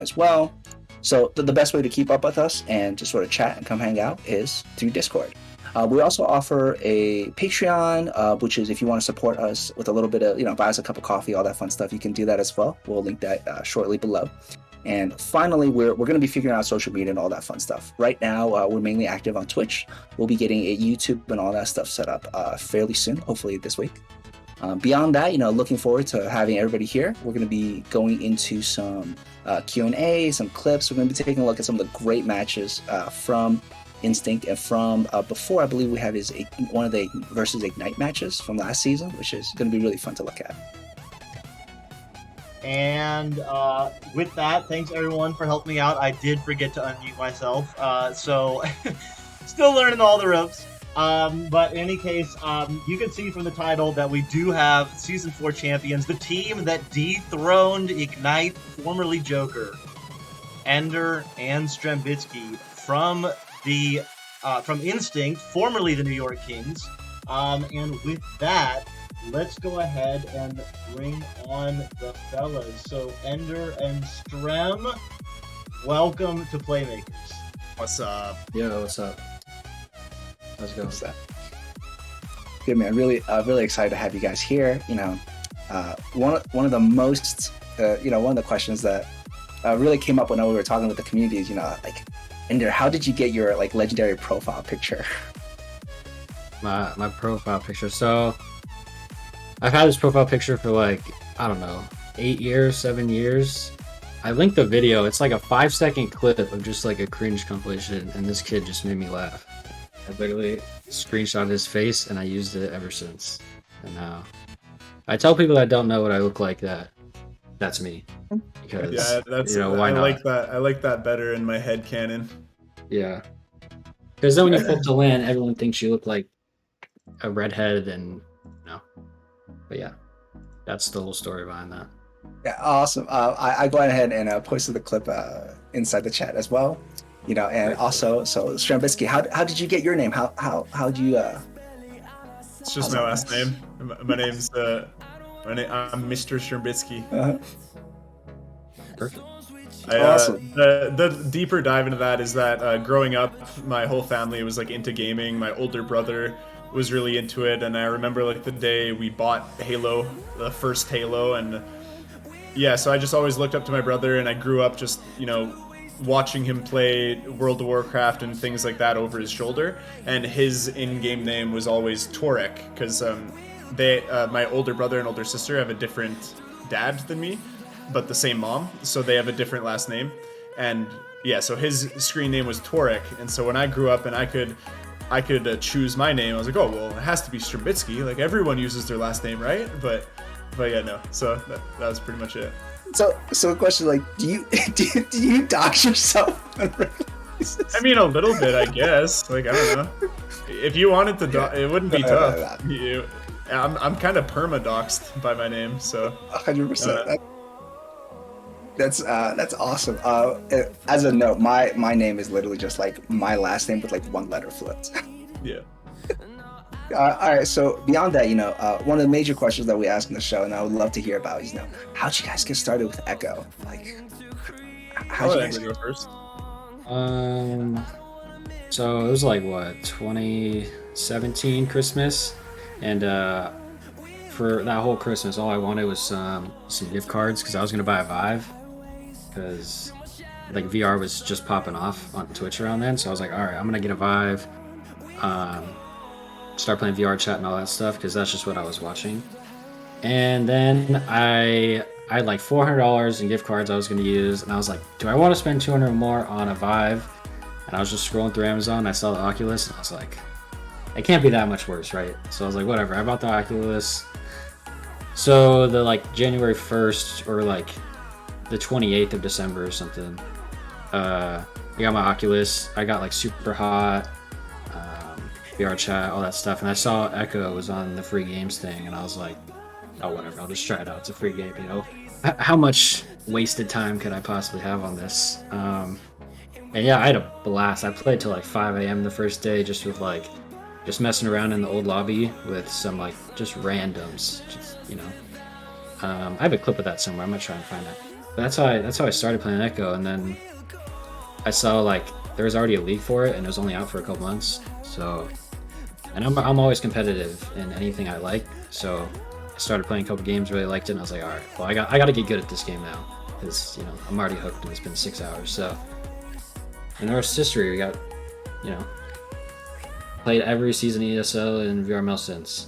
as well. So the best way to keep up with us and to sort of chat and come hang out is through Discord. We also offer a Patreon, which is if you want to support us with a little bit of, buy us a cup of coffee, all that fun stuff, you can do that as well. We'll link that shortly below. And finally, we're going to be figuring out social media and all that fun stuff. Right now, we're mainly active on Twitch. We'll be getting a YouTube and all that stuff set up fairly soon, hopefully this week. Beyond that, looking forward to having everybody here. We're going to be going into some Q&A, some clips. We're going to be taking a look at some of the great matches from Instinct and from before. I believe we have one of the versus Ignite matches from last season, which is going to be really fun to look at. And with that, thanks everyone for helping me out. I did forget to unmute myself, so still learning all the ropes. But in any case, you can see from the title that we do have Season 4 champions, the team that dethroned Ignite, formerly Joker, Ender, and Strembitsky from Instinct, formerly the New York Kings. And with that, let's go ahead and bring on the fellas. So Ender and Strem, welcome to Playmakers. What's up? Yo, what's up? How's it going? What's that? Good, man. Really excited to have you guys here. One of the most, one of the questions that really came up when we were talking with the community is, Ender, how did you get your legendary profile picture? My profile picture. So I've had this profile picture for 8 years, 7 years. I linked the video. It's like a 5-second clip of just a cringe compilation, and this kid just made me laugh. I literally screenshot his face, and I used it ever since. And now I tell people that don't know what I look like that's me. Because why not? I like that better in my head canon. Yeah. Because then when you flip to LAN, everyone thinks you look like a redhead, and But yeah, that's the whole story behind that. Yeah, awesome. I go ahead and posted the clip inside the chat as well. And also, so Strembitsky, how did you get your name? How'd you? It's just my last name. My name's I'm Mr. Strembitsky. Perfect. Awesome. The deeper dive into that is that growing up, my whole family was into gaming. My older brother was really into it, and I remember the day we bought Halo, the first Halo, and yeah, so I just always looked up to my brother, and I grew up just watching him play World of Warcraft and things like that over his shoulder, and his in-game name was always Torek, because my older brother and older sister have a different dad than me, but the same mom, so they have a different last name, and yeah, so his screen name was Torek, and so when I grew up and I could choose my name, I was like, oh, well, it has to be Strembitsky. Everyone uses their last name, right? But yeah, no. So that was pretty much it. So a question, do you dox yourself? I mean, a little bit, I guess. I don't know. If you wanted to, it wouldn't be tough. I'm kind of perma-doxed by my name, so. 100%. That's awesome. As a note, my name is literally just my last name with one letter flipped. Yeah. All right. So beyond that, one of the major questions that we ask in the show, and I would love to hear about, is how'd you guys get started with Echo? How'd you guys go first? So it was 2017 Christmas, and for that whole Christmas, all I wanted was some gift cards because I was gonna buy a Vive. Because VR was just popping off on Twitch around then, so I was like, all right, I'm gonna get a Vive, start playing VR chat and all that stuff because that's just what I was watching. And then I had $400 in gift cards I was gonna use, and I was like, do I want to spend $200 more on a Vive? And I was just scrolling through Amazon, and I saw the Oculus, and I was like, it can't be that much worse, right? So I was like, whatever. I bought the Oculus. So the January 1st or the 28th of December or something, I got my Oculus. I got super hot, VR chat, all that stuff, and I saw Echo was on the free games thing, and I was like, oh, whatever, I'll just try it out. It's a free game, How much wasted time could I possibly have on this? And yeah, I had a blast. I played till 5 a.m. the first day, just with just messing around in the old lobby with some just randoms, I have a clip of that somewhere. I'm gonna try and find it. That's how I started playing Echo, and then I saw like there was already a league for it, and it was only out for a couple months. So, and I'm always competitive in anything I like. So I started playing a couple games, really liked it, and I was like, all right, well I got to get good at this game now, because I'm already hooked, and it's been 6 hours. So, and the rest is history. We got, you know, played every season of ESL and VRML since.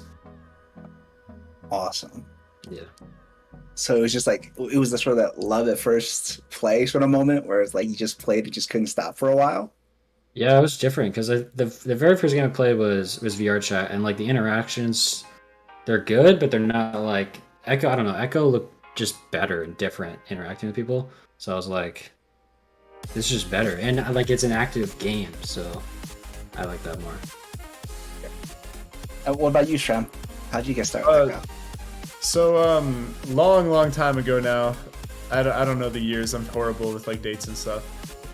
Awesome. Yeah. So it was just like, it was the sort of that love at first play sort of moment where it's like you just played, it just couldn't stop for a while. Yeah, it was different because the very first game I played was VR chat, and like the interactions, they're good, but they're not like Echo. I don't know. Echo looked just better and different interacting with people. So I was like, this is just better, and like it's an active game, so I like that more. What about you, Strem? How'd you get started with Echo? So, long time ago now. I don't know the years. I'm horrible with like dates and stuff.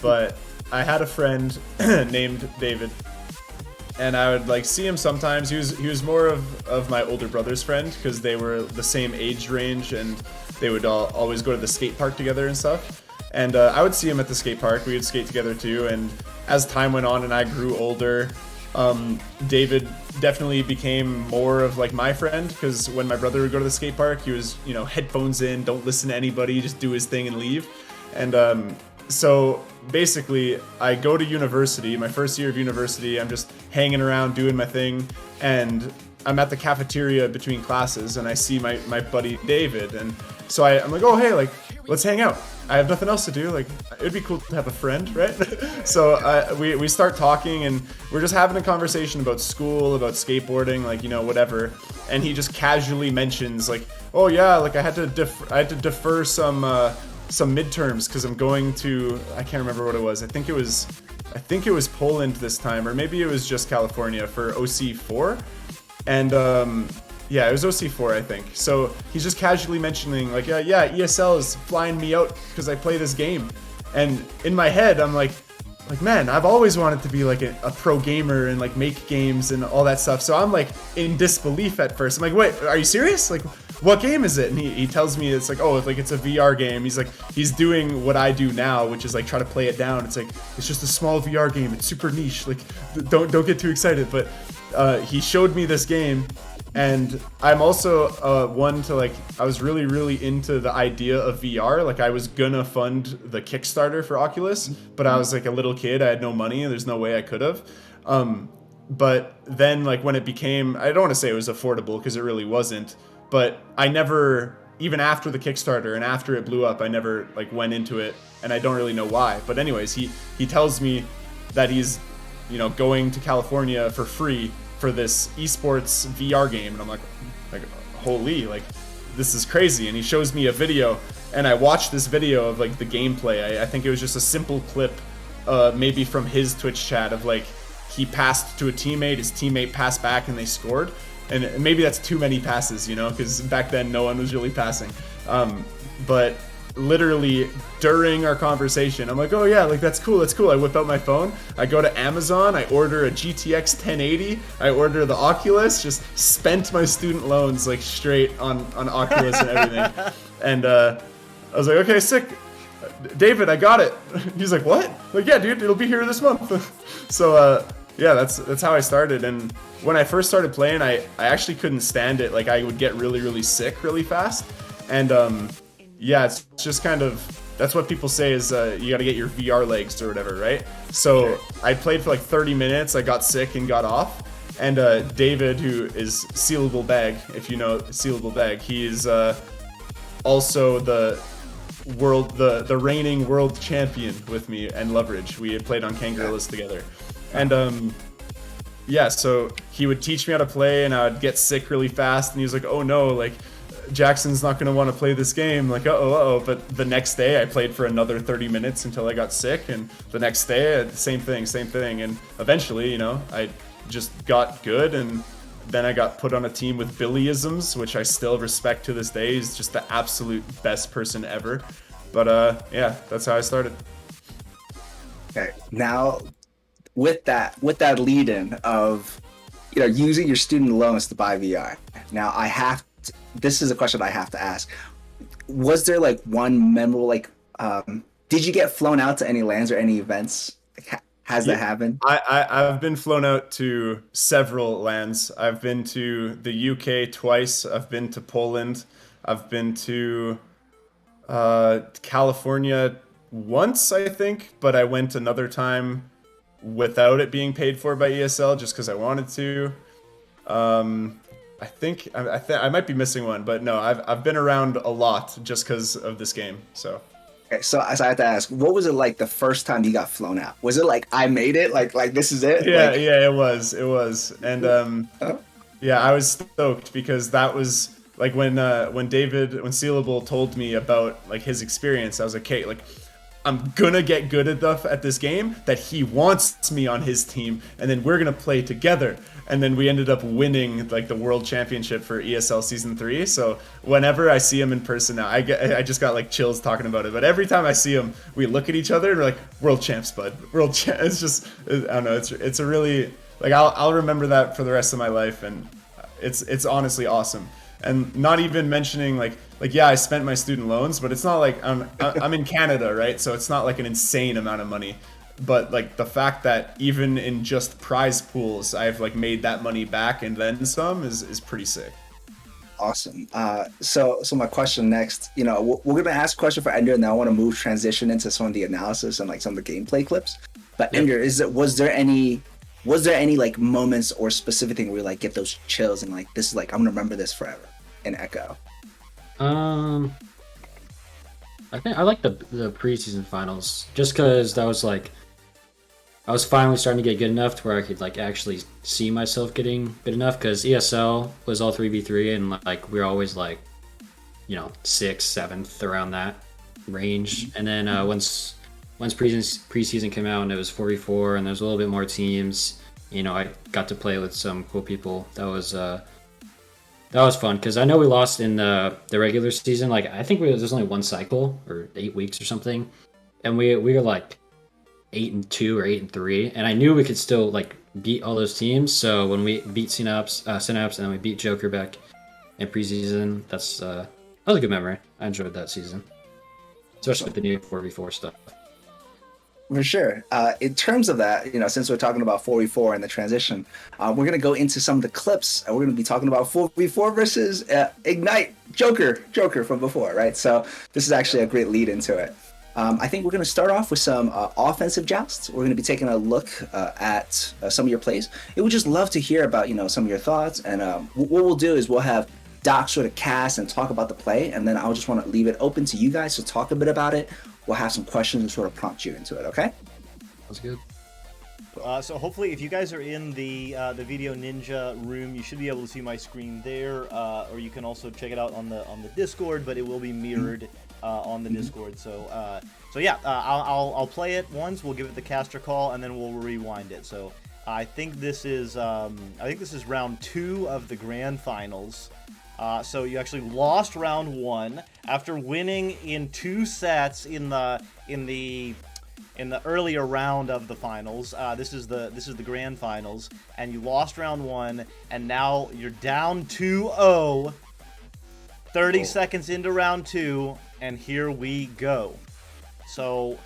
But I had a friend named David, and I would like see him sometimes. He was more of my older brother's friend because they were the same age range, and they would always go to the skate park together and stuff. And I would see him at the skate park. We would skate together too. And as time went on and I grew older, David definitely became more of like my friend, because when my brother would go to the skate park, he was, headphones in, don't listen to anybody, just do his thing and leave. And so basically I go to university, my first year of university, I'm just hanging around doing my thing, and I'm at the cafeteria between classes, and I see my buddy David, and so I'm like, oh hey, like let's hang out. I have nothing else to do. Like, it'd be cool to have a friend, right? So we start talking, and we're just having a conversation about school, about skateboarding, like, whatever. And he just casually mentions like, oh yeah, like I had to defer some midterms because I'm going to, I can't remember what it was. I think it was Poland this time, or maybe it was just California for OC4, and yeah, it was OC4, I think. So he's just casually mentioning like, yeah, ESL is flying me out because I play this game. And in my head, I'm like, man, I've always wanted to be like a pro gamer and like make games and all that stuff. So I'm like in disbelief at first. I'm like, wait, are you serious? Like, what game is it? And he tells me it's like, oh, like it's a VR game. He's like, he's doing what I do now, which is like try to play it down. It's like, it's just a small VR game. It's super niche. Like, don't get too excited. But he showed me this game. And I'm also one to like, I was really into the idea of VR. Like I was gonna fund the Kickstarter for Oculus, but I was like a little kid. I had no money and there's no way I could have. But then like when it became, I don't want to say it was affordable because it really wasn't, but I never, even after the Kickstarter and after it blew up, I never like went into it, and I don't really know why. But anyways, he tells me that he's, going to California for free for this esports VR game, and I'm like holy, like this is crazy. And he shows me a video, and I watched this video of like the gameplay. I think it was just a simple clip, maybe from his Twitch chat of like he passed to a teammate, his teammate passed back, and they scored. And maybe that's too many passes, because back then no one was really passing. But literally during our conversation, I'm like, oh yeah, like that's cool. I whip out my phone, I go to Amazon, I order a GTX 1080, I order the Oculus, just spent my student loans like straight on Oculus and everything. And I was like, okay, sick. David, I got it. He's like, what? Like, yeah, dude, it'll be here this month. So yeah, that's how I started. And when I first started playing, I actually couldn't stand it. Like I would get really sick really fast. And yeah, it's just kind of, that's what people say is you got to get your VR legs or whatever, right? So I played for like 30 minutes, I got sick and got off. And David, who is Sealable Bag, if you know Sealable Bag, he's also the reigning world champion with me and Leverage. We had played on Kangaroos together. And yeah, so he would teach me how to play, and I would get sick really fast, and he was like, oh no, like Jackson's not going to want to play this game, like uh-oh. But the next day I played for another 30 minutes until I got sick, and the next day same thing, and eventually I just got good, and then I got put on a team with Billyisms, which I still respect to this day. He's just the absolute best person ever. But yeah, that's how I started. Okay, now with that lead-in of using your student loans to buy VR, now this is a question I have to ask. was there like one memorable like did you get flown out to any lands or any events? Like, has that happened? I've been flown out to several lands. I've been to the UK twice. I've been to Poland. I've been to California once, I think, but I went another time without it being paid for by ESL just because I wanted to. I think I might be missing one, but no, I've been around a lot just because of this game. So Okay, so as I have to ask, what was it like the first time you got flown out? Was it like I made it? Like this is it? yeah, Like yeah, it was, and uh, yeah, I was stoked because that was like when Sealable told me about like his experience. I was like, okay, like I'm gonna get good enough at this game that he wants me on his team, and then we're gonna play together. And then we ended up winning like the world championship for ESL season 3. So whenever I see him in person now, I just got like chills talking about it. But every time I see him, we look at each other and we're like, world champs, bud, world champ. It's just, I don't know, it's a really like I'll remember that for the rest of my life, and it's honestly awesome. And not even mentioning like yeah, I spent my student loans, but it's not like I'm in Canada, right? So it's not like an insane amount of money. But like the fact that even in just prize pools, I've like made that money back and then some is pretty sick. awesome. So my question next, you know, we're gonna ask a question for Ender, and then I want to transition into some of the analysis and like some of the gameplay clips. But Yep. Ender, was there any like moments or specific thing where you like get those chills and like this is like I'm gonna remember this forever in Echo? I think I like the preseason finals just because that was like I was finally starting to get good enough to where I could like actually see myself getting good enough because ESL was all 3v3 and like we were always like, you know, 6th, 7th around that range. And then once preseason came out and it was 4v4 and there was a little bit more teams, you know, I got to play with some cool people. That was fun because I know we lost in the regular season. Like I think there's only one cycle or 8 weeks or something, and we were like 8-2 or 8-3, and I knew we could still like beat all those teams. So when we beat Synapse, and then we beat Joker back in preseason, that was a good memory. I enjoyed that season, especially with the new 4v4 stuff. For sure. In terms of that, you know, since we're talking about 4v4 and the transition, we're going to go into some of the clips. And we're going to be talking about 4v4 versus Ignite Joker from before, right? So this is actually a great lead into it. I think we're going to start off with some offensive jousts. We're going to be taking a look at some of your plays. We would just love to hear about, you know, some of your thoughts. And what we'll do is we'll have Doc sort of cast and talk about the play. And then I'll just want to leave it open to you guys to talk a bit about it. We'll have some questions and sort of prompt you into it, okay? That's good. So hopefully, if you guys are in the Video Ninja room, you should be able to see my screen there, or you can also check it out on the Discord. But it will be mirrored on the Discord. So yeah, I'll play it once. We'll give it the caster call, and then we'll rewind it. So I think this is round 2 of the grand finals. So you actually lost round 1 after winning in 2 sets in the earlier round of the finals. This is the grand finals, and you lost round 1, and now you're down 2-0. 30 seconds into round 2, and here we go. So,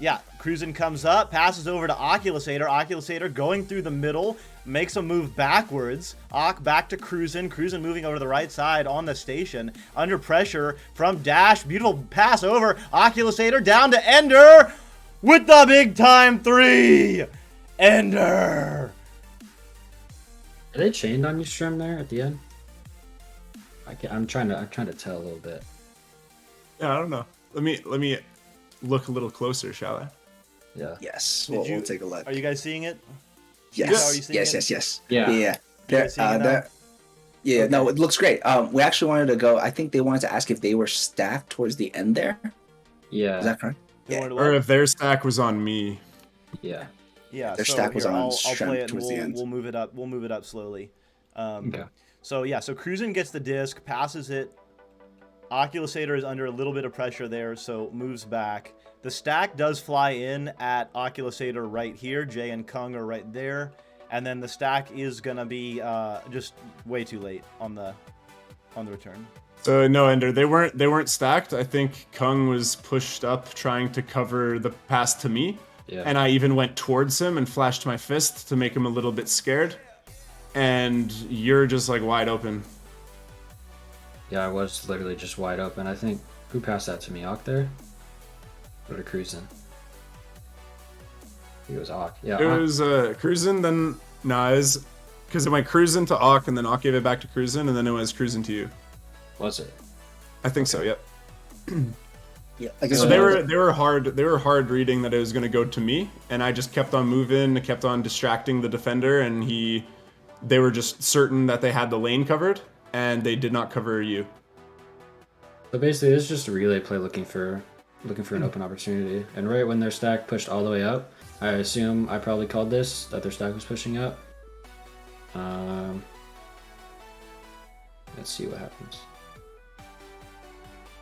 yeah, Cruisin comes up, passes over to Oculusator. Oculusator going through the middle, makes a move backwards. Ock back to Cruisin. Cruisin moving over to the right side on the station. Under pressure from Dash. Beautiful pass over. Oculusator down to Ender with the big time 3. Ender. Are they chained on you, Strim, there at the end? I'm trying to tell a little bit. Yeah, I don't know. Let me look a little closer, shall I? Yeah. Yes, we'll take a look. Are you guys seeing it? Yes, Are you seeing yes, it? yes. Yeah. Yeah. You guys seeing it now? Yeah, Okay. no, it looks great. We actually wanted to go. I think they wanted to ask if they were stacked towards the end there. Yeah. Is that correct? You Yeah. wanted to Or what? if their stack was on me. Yeah. Yeah, Their so stack was here, on I'll Strem play it and towards the end. we'll move it up. We'll move it up slowly. Okay. So yeah, so Cruisin gets the disc, passes it. Oculusator is under a little bit of pressure there, so moves back. The stack does fly in at Oculusator right here. Jay and Kung are right there, and then the stack is gonna be just way too late on the return. So no, Ender, they weren't stacked. I think Kung was pushed up trying to cover the pass to me. Yeah. And I even went towards him and flashed my fist to make him a little bit scared. And you're just like wide open. Yeah, I was literally just wide open. I think who passed that to me? Ock there? Or to Cruisin'? It was Ock. Yeah. It Ock. was Cruisin', then Nas, because it went Cruisin' to Ock, and then Ock gave it back to Cruisin', and then it was Cruisin' to you. Was it? I think so. Yep. Yeah, I guess So they were hard reading that it was going to go to me, and I just kept on moving, kept on distracting the defender, and they were just certain that they had the lane covered, and they did not cover you. So basically, it's just a relay play looking for an open opportunity. And right when their stack pushed all the way up, I assume I probably called this, that their stack was pushing up. Let's see what happens.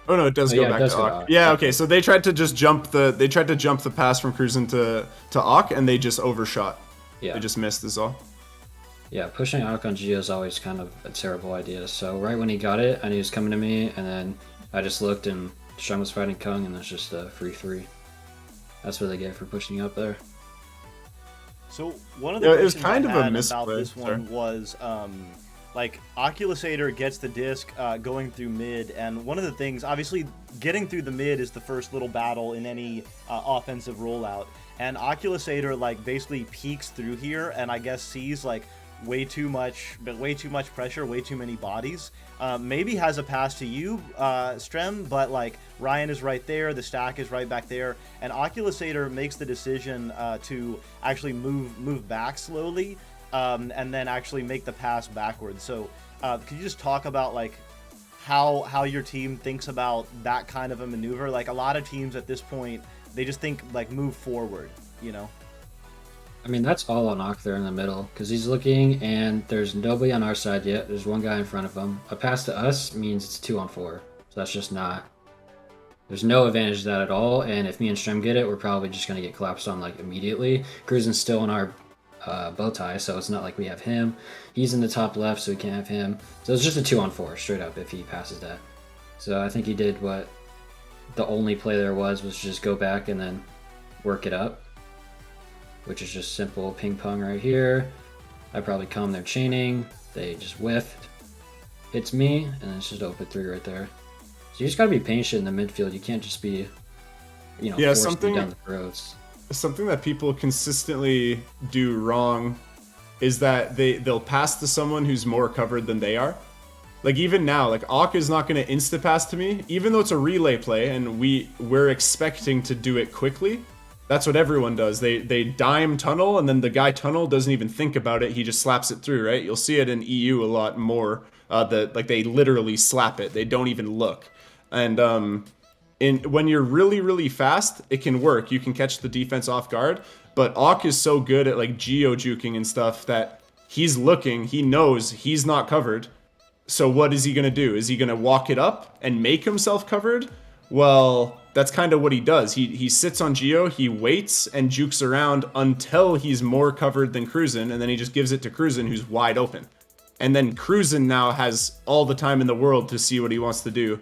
Oh no, it does go yeah, it back does to go to Ock. Ock. Yeah, okay. So they tried to just jump the pass from Cruisin' to Ock, and they just overshot. Yeah. They just missed is all. Yeah, pushing Ock on Geo is always kind of a terrible idea. So right when he got it, I knew he was coming to me, and then I just looked, and Strem was fighting Kung, and that's just a free 3. That's what they get for pushing up there. So one of the it was questions kind I of a had misplay. about this one was like Oculusator gets the disc going through mid, and one of the things, obviously, getting through the mid is the first little battle in any offensive rollout. And Oculusator like basically peeks through here, and I guess sees like way too much pressure, way too many bodies. Maybe has a pass to you, Strem, but like Ryan is right there, the stack is right back there, and Oculusator makes the decision to actually move back slowly, and then actually make the pass backwards. So could you just talk about like how your team thinks about that kind of a maneuver? Like a lot of teams at this point, they just think like move forward, you know? I mean, that's all on Ock there in the middle, because he's looking, and there's nobody on our side yet. There's one guy in front of him. A pass to us means it's 2-on-4, so that's just not... There's no advantage to that at all, and if me and Strem get it, we're probably just going to get collapsed on, like, immediately. Cruisin's still in our bow tie, so it's not like we have him. He's in the top left, so we can't have him. So it's just a 2-on-4, straight up, if he passes that. So I think he did what the only play there was just go back and then work it up, which is just simple ping pong right here. I probably calm their chaining. They just whiffed. Hits me, and it's just open 3 right there. So you just gotta be patient in the midfield. You can't just be, forced down the throats. Something that people consistently do wrong is that they'll pass to someone who's more covered than they are. Like even now, like Ock is not going to insta pass to me, even though it's a relay play and we're expecting to do it quickly. That's what everyone does. They dime tunnel, and then the guy tunnel doesn't even think about it. He just slaps it through, right? You'll see it in EU a lot more. They literally slap it. They don't even look. And when you're really, really fast, it can work. You can catch the defense off guard. But Ock is so good at like geo juking and stuff that he's looking. He knows he's not covered. So what is he going to do? Is he going to walk it up and make himself covered? Well, that's kind of what he does. He sits on Geo, he waits and jukes around until he's more covered than Cruisin', and then he just gives it to Cruisin', who's wide open. And then Cruisin' now has all the time in the world to see what he wants to do.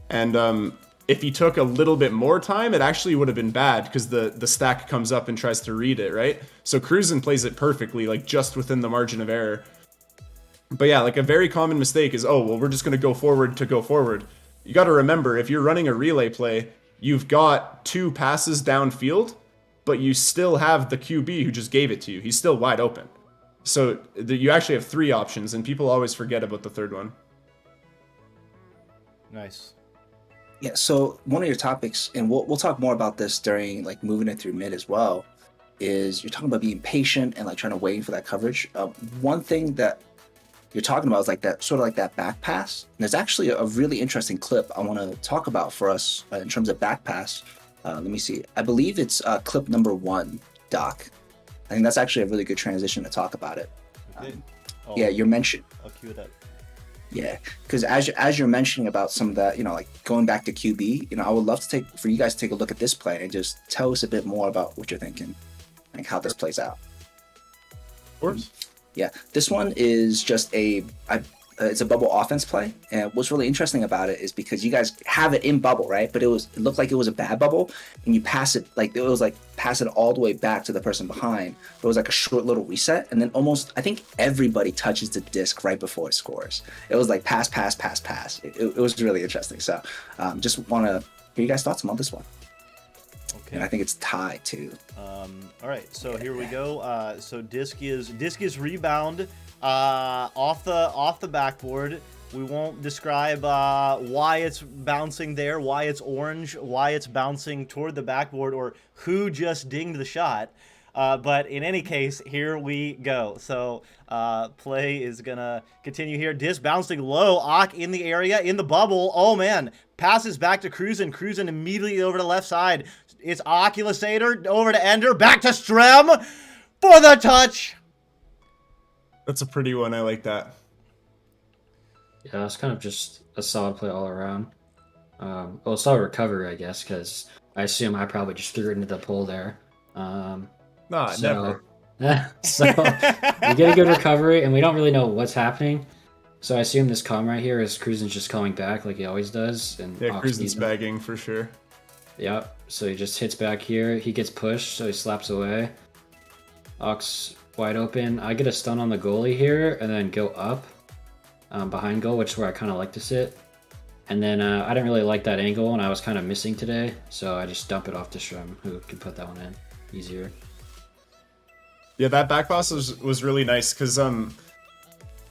And if he took a little bit more time, it actually would have been bad, because the stack comes up and tries to read it, right? So Cruisin' plays it perfectly, like just within the margin of error. But yeah, like a very common mistake is, oh, well, we're just going to go forward to go forward. You got to remember, if you're running a relay play, you've got 2 passes downfield, but you still have the QB who just gave it to you. He's still wide open. So you actually have 3 options, and people always forget about the 3rd one. Nice. Yeah, so one of your topics, and we'll talk more about this during like moving it through mid as well, is you're talking about being patient and like trying to wait for that coverage. One thing that you're talking about is like that sort of like that back pass. And there's actually a really interesting clip I want to talk about for us in terms of back pass. Let me see. I believe it's clip number 1, Doc. I think that's actually a really good transition to talk about it. Yeah, you're mentioning. I'll cue it up. Yeah, because as you're mentioning about some of that, like going back to QB, I would love for you guys to take a look at this play and just tell us a bit more about what you're thinking, like how this plays out. Of course. Yeah, this one is just it's a bubble offense play, and what's really interesting about it is because you guys have it in bubble, right? But it looked like it was a bad bubble, and you pass it like it was like pass it all the way back to the person behind. It was like a short little reset, and then almost I think everybody touches the disc right before it scores. It was like pass, pass, pass, pass. It was really interesting. So just want to hear you guys' thoughts on this one. Okay. And I think it's tied too. All right, so here we go. So disc is rebound off the backboard. We won't describe why it's bouncing there, why it's orange, why it's bouncing toward the backboard, or who just dinged the shot. But in any case, here we go. So play is gonna continue here. Disc bouncing low. Ock in the area, in the bubble. Oh man, passes back to Cruzen. Cruzen immediately over to the left side. It's Oculusator over to Ender. Back to Strem for the touch. That's a pretty one. I like that. Yeah, it's kind of just a solid play all around. Well, solid recovery, I guess, because I assume I probably just threw it into the pool there. Never. So we get a good recovery, and we don't really know what's happening. So I assume this comm right here is Cruzen's just coming back like he always does. And Yeah, Cruzen's bagging for sure. Yep. So he just hits back here. He gets pushed, so he slaps away. Ox wide open. I get a stun on the goalie here, and then go up behind goal, which is where I kind of like to sit. And then I didn't really like that angle, and I was kind of missing today, so I just dump it off to Strem, who could put that one in easier. Yeah, that back pass was really nice because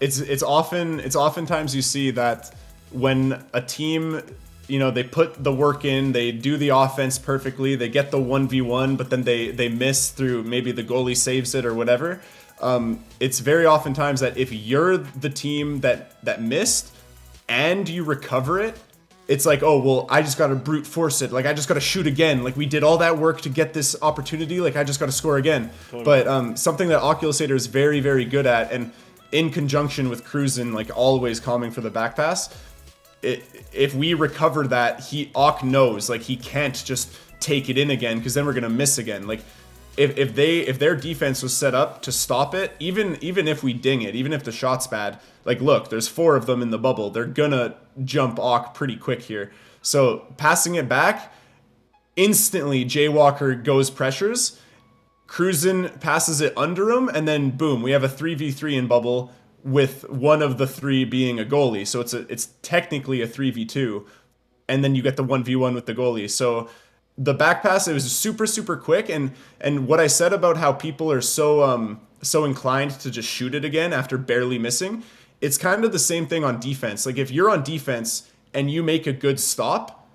it's oftentimes you see that when a team, you know, they put the work in, they do the offense perfectly, they get the 1v1, but then they miss through maybe the goalie saves it or whatever. It's very oftentimes that if you're the team that missed and you recover it, it's like, oh, well, I just got to brute force it. Like, I just got to shoot again. Like, we did all that work to get this opportunity. Like, I just got to score again. Totally. But something that Oculusator is very, very good at, and in conjunction with Cruzen, like, always calming for the back pass, if we recover that, Ock knows, like, he can't just take it in again, because then we're going to miss again. Like, if their defense was set up to stop it, even if we ding it, even if the shot's bad, like, look, there's 4 of them in the bubble. They're gonna jump Ock pretty quick here. So passing it back, instantly Jaywalker goes pressures, Cruzen passes it under him, and then boom, we have a 3v3 in bubble with one of the 3 being a goalie. So it's technically a 3v2, and then you get the 1v1 with the goalie. So the back pass, it was super, super quick, and what I said about how people are so inclined to just shoot it again after barely missing, it's kind of the same thing on defense. Like, if you're on defense and you make a good stop,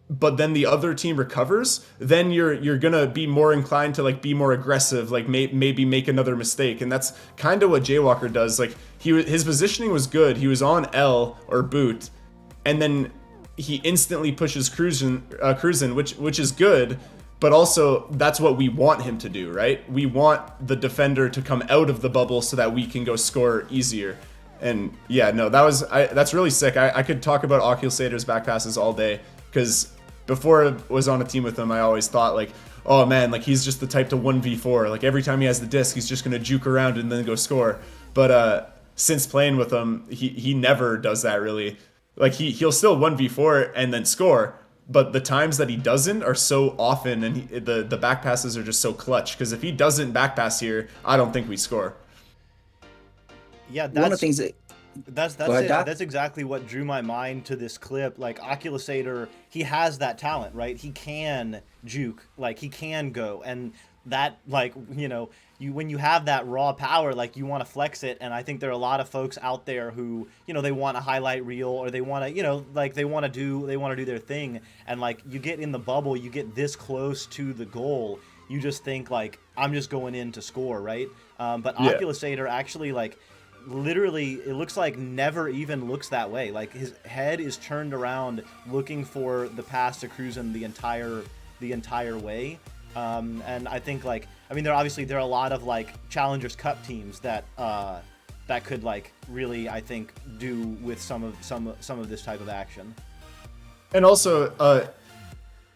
but then the other team recovers, then you're gonna be more inclined to, like, be more aggressive, like maybe make another mistake, and that's kind of what Jaywalker does. Like, his positioning was good. He was on L or boot, and then he instantly pushes Cruzen, which is good, but also that's what we want him to do, right? We want the defender to come out of the bubble so that we can go score easier. And yeah, no, that's really sick. I could talk about Oculusator's back passes all day, because before I was on a team with him, I always thought, like, oh man, like, he's just the type to 1v4. Like, every time he has the disc, he's just gonna juke around and then go score. But since playing with him, he never does that really. Like, he'll still 1v4 and then score, but the times that he doesn't are so often, and the back passes are just so clutch, because if he doesn't back pass here, I don't think we score. Yeah, One of the things that that's exactly what drew my mind to this clip. Like, Oculusator, he has that talent, right? He can juke, like, he can go, and that, like, you know, when you have that raw power, like, you want to flex it. And I think there are a lot of folks out there who, you know, they want a highlight reel, or they want to, you know, like, they want to do their thing, and, like, you get in the bubble, you get this close to the goal, you just think, like, I'm just going in to score, right? But yeah. Oculusator actually, like, literally, it looks like never even looks that way. Like, his head is turned around looking for the pass to Cruzen the entire way. And I think, like, I mean, there are a lot of, like, Challengers Cup teams that could, like, really, I think, do with some of this type of action. And also,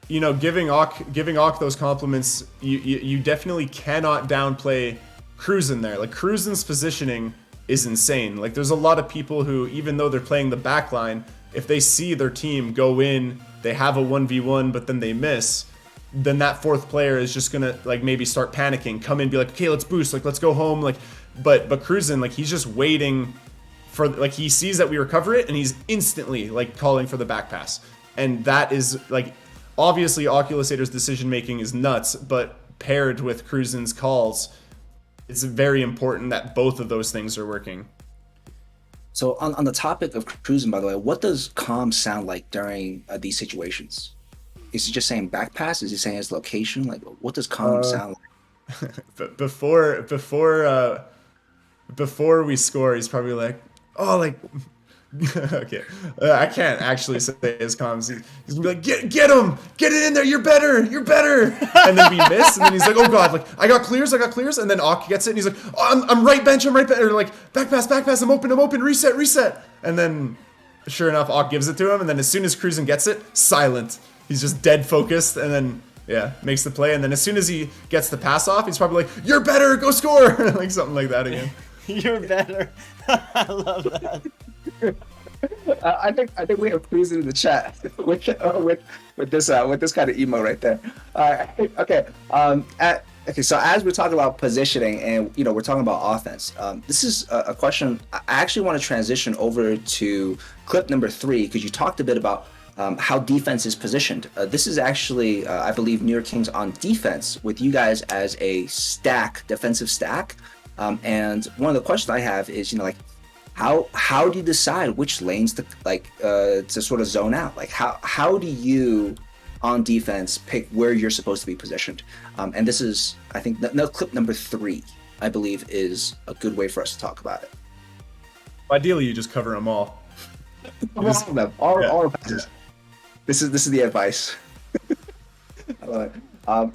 you know, giving Ock those compliments, you definitely cannot downplay Cruzen there. Like, Cruzen's positioning is insane. Like there's a lot of people who, even though they're playing the back line, if they see their team go in, they have a 1v1, but then they miss, then that fourth player is just gonna like maybe start panicking, come in, be like, okay, let's boost, like let's go home, like, but Cruisin', like he's just waiting for, like he sees that we recover it and he's instantly like calling for the back pass, and that is like, obviously Oculusator's decision making is nuts, but paired with Cruisin's calls, it's very important that both of those things are working. So on the topic of cruising, by the way, what does calm sound like during these situations? Is he just saying back pass? Is he saying his location? Like, what does calm sound like? Before we score, he's probably like, oh, like, okay, I can't actually say his comms. He's gonna be like, get him, get it in there, you're better, and then we miss, and then he's like, oh god, like I got clears, and then Ock gets it, and he's like, oh, I'm right bench, or like back pass, I'm open, reset, and then sure enough, Ock gives it to him, and then as soon as Cruisin gets it, silent. He's just dead focused, and then yeah, makes the play, and then as soon as he gets the pass off, he's probably like, you're better, go score, like something like that again. You're better. I love that. I think we have Cruisin in the chat with this kind of emo right there. Okay. Okay. So as we're talking about positioning, and we're talking about offense, this is a question. I actually want to transition over to clip number 3, because you talked a bit about how defense is positioned. This is actually, I believe, New York Kings on defense with you guys as a defensive stack. And one of the questions I have is, like, how do you decide which lanes to sort of zone out? Like, how do you on defense pick where you're supposed to be positioned? And this is, I think, clip number 3, I believe, is a good way for us to talk about it. Ideally, you just cover them all. All passes. This is the advice. I love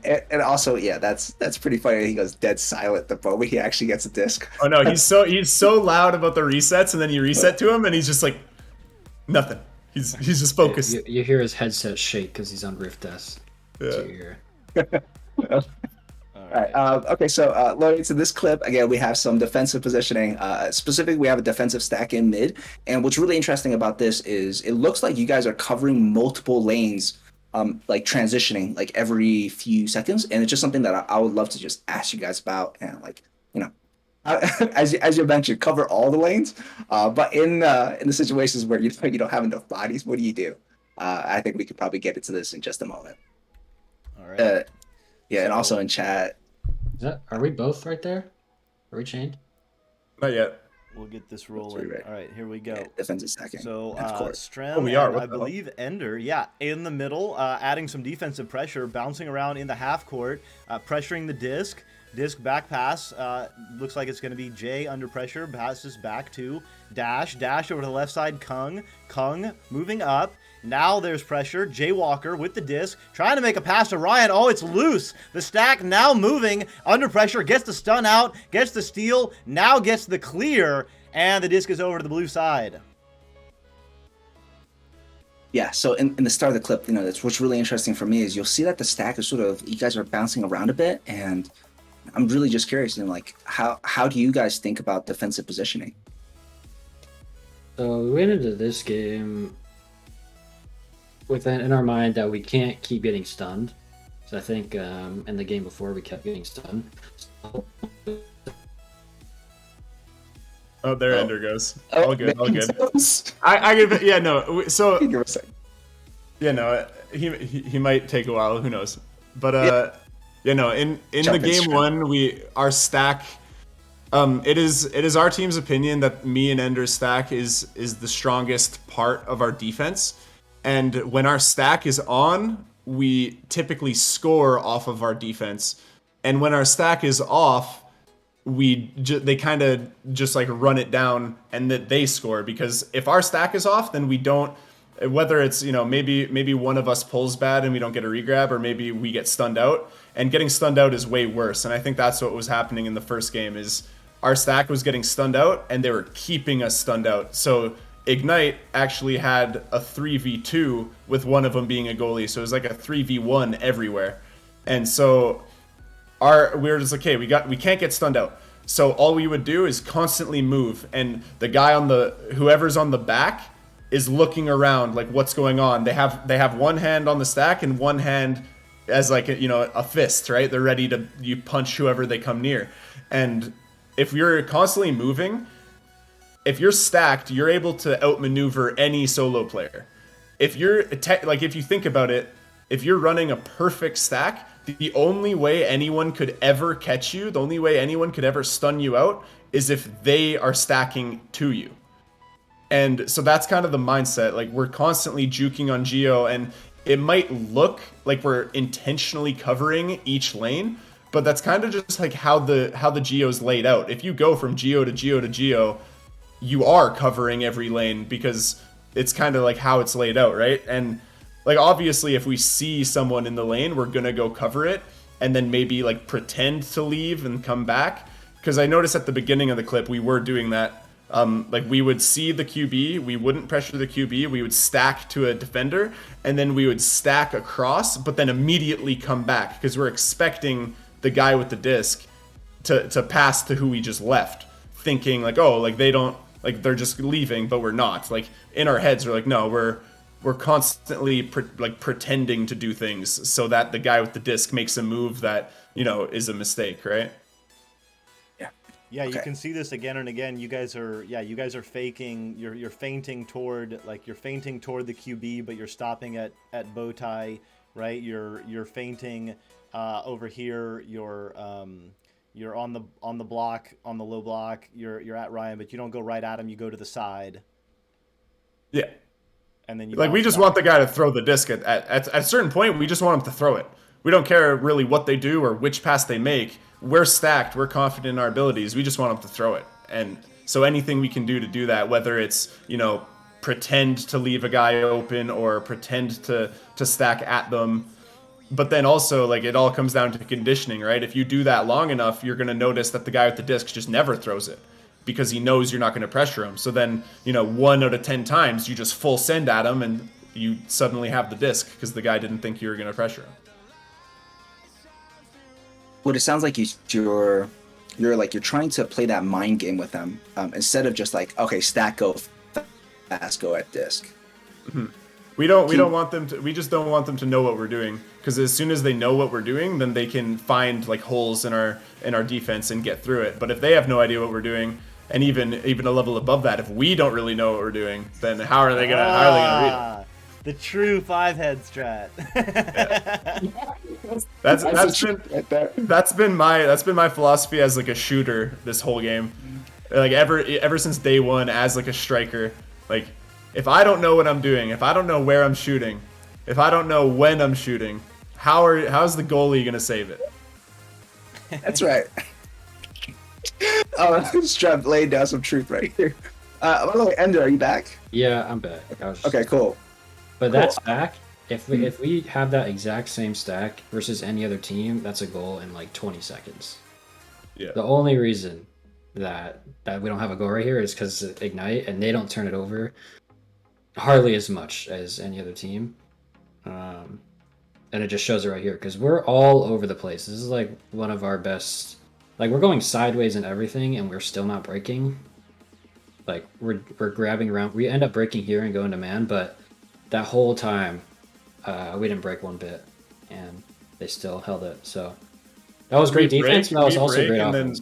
it. And also, yeah, that's pretty funny. He goes dead silent the moment he actually gets a disc. Oh no, he's so loud about the resets, and then you reset to him, and he's just like nothing. He's just focused. You hear his headset shake because he's on Rift S. Yeah. All right. Okay, so loading to this clip, again, we have some defensive positioning. Specifically, we have a defensive stack in mid. And what's really interesting about this is it looks like you guys are covering multiple lanes, like transitioning like every few seconds. And it's just something that I would love to just ask you guys about. And like, as you mentioned, cover all the lanes. But in the situations where you don't have enough bodies, what do you do? I think we could probably get into this in just a moment. All right. Yeah, and also in chat. Are we both right there? Are we chained? Not yet. We'll get this rolling. Right. All right, here we go. Yeah, defensive stacking. So, of course. Strem we are. and I believe Ender, yeah, in the middle, adding some defensive pressure, bouncing around in the half court, pressuring the disc. Disc back pass. Looks like it's going to be Jay under pressure. Passes back to Dash. Dash over to the left side. Kung moving up. Now there's pressure. Jay Walker with the disc. Trying to make a pass to Ryan. Oh, it's loose. The stack now moving. Under pressure. Gets the stun out. Gets the steal. Now gets the clear. And the disc is over to the blue side. Yeah, so in the start of the clip, that's what's really interesting for me is you'll see that the stack is sort of, you guys are bouncing around a bit, and I'm really just curious, like, how do you guys think about defensive positioning? So we went into this game with in our mind that we can't keep getting stunned. So I think in the game before we kept getting stunned. Oh, there Ender goes. Oh, All good. I give it. Yeah, no. So yeah, no. He might take a while. Who knows? But in the game one, our stack. It is our team's opinion that me and Ender's stack is the strongest part of our defense, and when our stack is on, we typically score off of our defense, and when our stack is off, they kind of just like run it down and that they score, because if our stack is off, then we don't. Whether it's maybe one of us pulls bad and we don't get a regrab, or maybe we get stunned out, and getting stunned out is way worse. And I think that's what was happening in the first game is our stack was getting stunned out and they were keeping us stunned out. So Ignite actually had a 3v2 with one of them being a goalie, so it was like a 3v1 everywhere. And so we were just like, okay, we can't get stunned out. So all we would do is constantly move, and the guy on whoever's on the back is looking around like what's going on. They have one hand on the stack and one hand as like a fist, right? They're ready to you punch whoever they come near. And if you're constantly moving, if you're stacked, you're able to outmaneuver any solo player. If you think about it, if you're running a perfect stack, the only way anyone could ever catch you, the only way anyone could ever stun you out is if they are stacking to you. And so that's kind of the mindset. Like, we're constantly juking on Geo, and it might look like we're intentionally covering each lane, but that's kind of just like how the Geo's laid out. If you go from Geo to Geo to Geo, you are covering every lane because it's kind of like how it's laid out, right? And like, obviously, if we see someone in the lane, we're gonna go cover it and then maybe like pretend to leave and come back. Because I noticed at the beginning of the clip, we were doing that. Like, we would see the QB, we wouldn't pressure the QB, we would stack to a defender, and then we would stack across, but then immediately come back because we're expecting the guy with the disc to pass to who we just left, thinking like, oh, like they're just leaving, but we're not. Like, in our heads, we're like, no, we're constantly pretending to do things so that the guy with the disc makes a move that is a mistake, right? Yeah, Okay. you can see this again and again. You guys are faking. You're feinting toward the QB, but you're stopping at bow tie, right? You're feinting over here. You're on the block, on the low block. You're at Ryan, but you don't go right at him. You go to the side. Yeah. And then we just want the guy to throw the disc at a certain point. We just want him to throw it. We don't care really what they do or which pass they make. We're stacked. We're confident in our abilities. We just want them to throw it. And so anything we can do to do that, whether it's, pretend to leave a guy open or pretend to stack at them. But then also, like, it all comes down to conditioning, right? If you do that long enough, you're going to notice that the guy with the disc just never throws it because he knows you're not going to pressure him. So then, 1 out of 10 times, you just full send at him and you suddenly have the disc because the guy didn't think you were going to pressure him. What it sounds like you're trying to play that mind game with them instead of just like, okay, stack, go fast, go at disc. Mm-hmm. We don't want them to. We just don't want them to know what we're doing, because as soon as they know what we're doing, then they can find like holes in our defense and get through it. But if they have no idea what we're doing, and even a level above that, if we don't really know what we're doing, then how are they gonna read it? The true 5-head strat. Yeah. That's been my philosophy as like a shooter this whole game. Like ever since day one as like a striker. Like, if I don't know what I'm doing, if I don't know where I'm shooting, if I don't know when I'm shooting, how's the goalie gonna save it? That's right. Oh, Streb laid down some truth right here. By the way, Ender, are you back? Yeah, I'm back. Okay, cool. But that stack, if we have that exact same stack versus any other team, that's a goal in like 20 seconds. Yeah. The only reason that we don't have a goal right here is because Ignite, and they don't turn it over hardly as much as any other team. And it just shows it right here because we're all over the place. This is like one of our best. Like, we're going sideways and everything, and we're still not breaking. Like, we're grabbing around. We end up breaking here and going to man, but that whole time, we didn't break one bit, and they still held it. So that was great defense, and that was also great offense.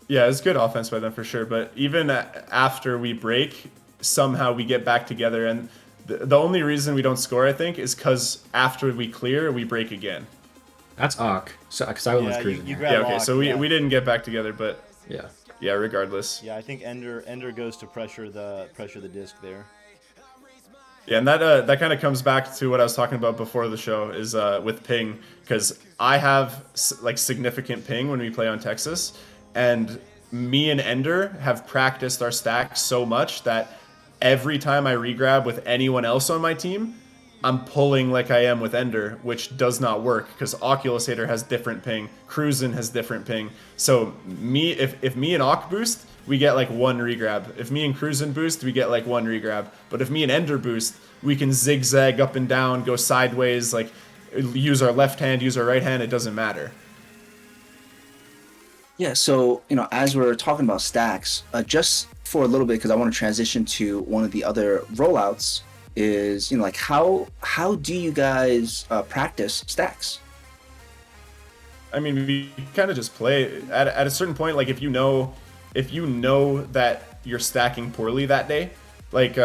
Yeah, it's good offense by them for sure. But even after we break, somehow we get back together, and the only reason we don't score, I think, is because after we clear, we break again. That's Ock. So, because I went with Cruising. Yeah, okay, so we didn't get back together, but yeah, regardless. Yeah, I think Ender goes to pressure the disc there. Yeah, and that kind of comes back to what I was talking about before the show is with ping, because I have like significant ping when we play on Texas, and me and Ender have practiced our stacks so much that every time I regrab with anyone else on my team, I'm pulling like I am with Ender, which does not work because Oculusator has different ping, Cruisin has different ping. So if me and Ock boost, we get like 1 regrab. If me and Cruisin boost, we get like 1 regrab. But if me and Ender boost, we can zigzag up and down, go sideways, like use our left hand, use our right hand, it doesn't matter. Yeah, so as we're talking about stacks, just for a little bit, because I want to transition to one of the other rollouts, is like how do you guys practice stacks? I mean, we kind of just play at a certain point. Like if you know that you're stacking poorly that day, like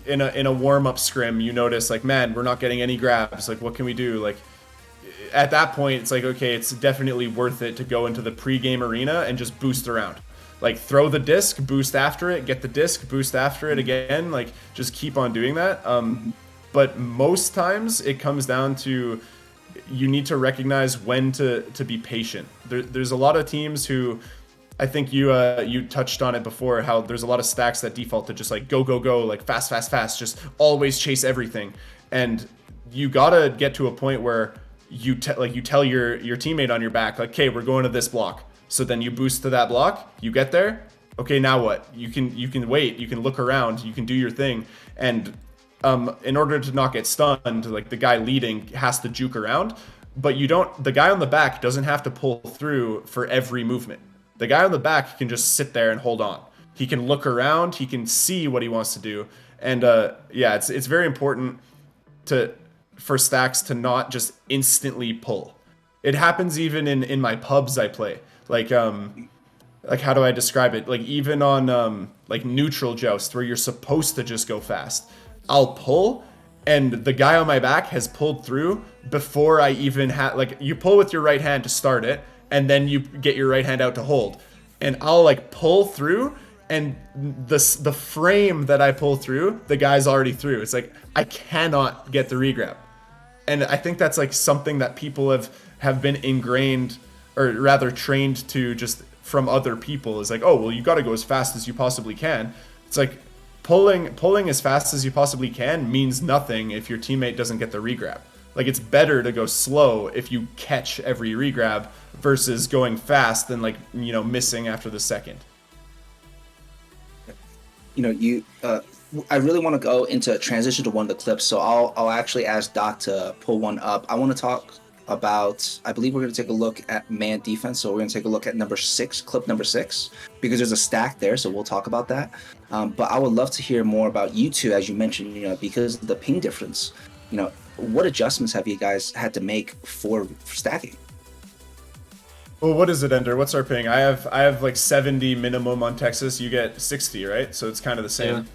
in a warm up scrim, you notice like, man, we're not getting any grabs. Like, what can we do? Like, at that point, it's like, okay, it's definitely worth it to go into the pre-game arena and just boost around. Like, throw the disc, boost after it, get the disc, boost after it again. Like, just keep on doing that. But most times, it comes down to you need to recognize when to be patient. There's a lot of teams who, I think you touched on it before, how there's a lot of stacks that default to just like go go go, like fast fast fast, just always chase everything, and you gotta get to a point where you tell your teammate on your back, like, okay, we're going to this block. So then you boost to that block, you get there, okay, now what? You can wait, you can look around, you can do your thing, and in order to not get stunned, like the guy leading has to juke around, but the guy on the back doesn't have to pull through for every movement. The guy on the back can just sit there and hold on. He can look around, he can see what he wants to do, and yeah, it's very important for stacks to not just instantly pull. It happens even in my pubs I play. Like how do I describe it? Like even on like neutral joust where you're supposed to just go fast, I'll pull and the guy on my back has pulled through before I even have, like, you pull with your right hand to start it and then you get your right hand out to hold, and I'll like pull through, and the frame that I pull through, the guy's already through. It's like I cannot get the regrab. And I think that's like something that people have been ingrained, or rather trained to, just from other people, is like, oh well, you got to go as fast as you possibly can. It's like pulling as fast as you possibly can means nothing if your teammate doesn't get the regrab. Like, it's better to go slow if you catch every regrab versus going fast and, like, missing after the second. I really want to go into transition to one of the clips, so I'll actually ask Doc to pull one up. I want to talk about, I believe we're going to take a look at man defense, so we're going to take a look at number 6, clip number 6, because there's a stack there, so we'll talk about that. But I would love to hear more about you two, as you mentioned, because of the ping difference. What adjustments have you guys had to make for stacking? Well, what is it, Ender? What's our ping? I have like 70 minimum on Texas. You get 60, right? So it's kind of the same.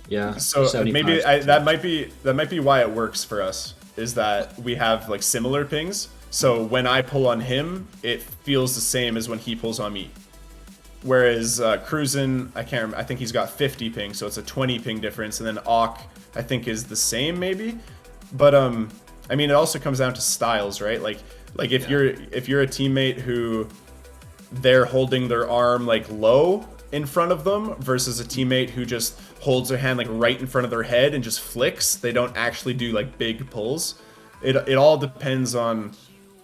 Yeah. So maybe that might be why it works for us, is that we have like similar pings. So when I pull on him, it feels the same as when he pulls on me. Whereas Cruisin', I can't remember, I think he's got 50 ping, so it's a 20 ping difference, and then Auk, I think, is the same maybe. But I mean, it also comes down to styles, right? Like if you're a teammate who they're holding their arm like low in front of them versus a teammate who just holds their hand like right in front of their head and just flicks, they don't actually do like big pulls. It all depends on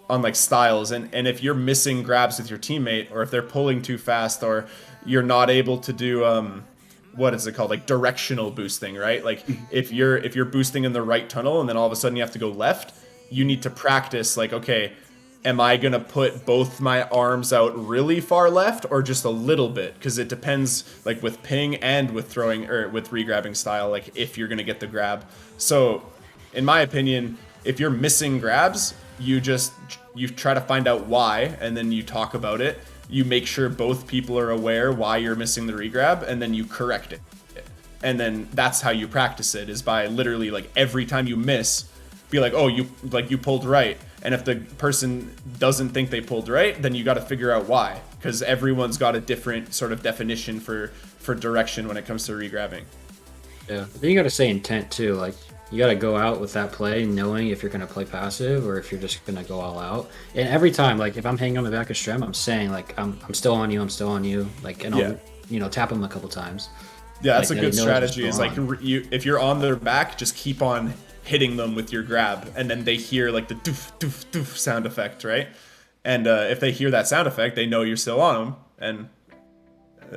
like styles, and if you're missing grabs with your teammate, or if they're pulling too fast, or you're not able to do what is it called, like directional boosting, right? Like if you're boosting in the right tunnel and then all of a sudden you have to go left, you need to practice, like, okay, am I gonna put both my arms out really far left or just a little bit? Because it depends, like with ping and with throwing or with regrabbing style, like if you're gonna get the grab. So in my opinion, if you're missing grabs, you try to find out why, and then you talk about it. You make sure both people are aware why you're missing the regrab, and then you correct it. And then that's how you practice it, is by literally, like, every time you miss, be like, oh, you pulled right. And if the person doesn't think they pulled right, then you got to figure out why, because everyone's got a different sort of definition for direction when it comes to regrabbing. Yeah, then you got to say intent too. Like, you got to go out with that play knowing if you're going to play passive or if you're just going to go all out. And every time, like, if I'm hanging on the back of Strem, I'm saying, like, I'm still on you, like, and I'll tap him a couple times. Yeah, that's like, a good strategy. Is like, if you're on their back, just keep on hitting them with your grab, and then they hear like the doof doof doof sound effect, right? And if they hear that sound effect, they know you're still on them, and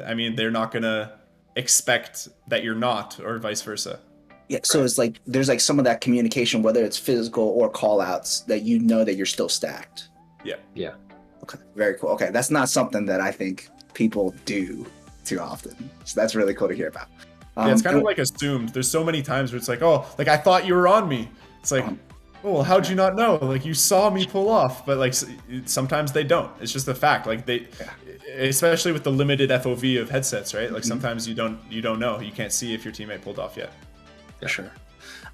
I mean, they're not gonna expect that you're not, or vice versa. Yeah, so it's like there's like some of that communication, whether it's physical or call outs, that that you're still stacked. Yeah. Yeah. Okay, very cool. Okay, that's not something that I think people do too often. So that's really cool to hear about. Yeah, it's kind of And- like assumed. There's so many times where it's like, oh, like I thought you were on me. It's like, Um, oh, well, how'd you not know? Like you saw me pull off, but like sometimes they don't. It's just a fact. Like they, Yeah. especially with the limited FOV of headsets, right? Like Mhm. sometimes you don't know. You can't see if your teammate pulled off yet. For sure.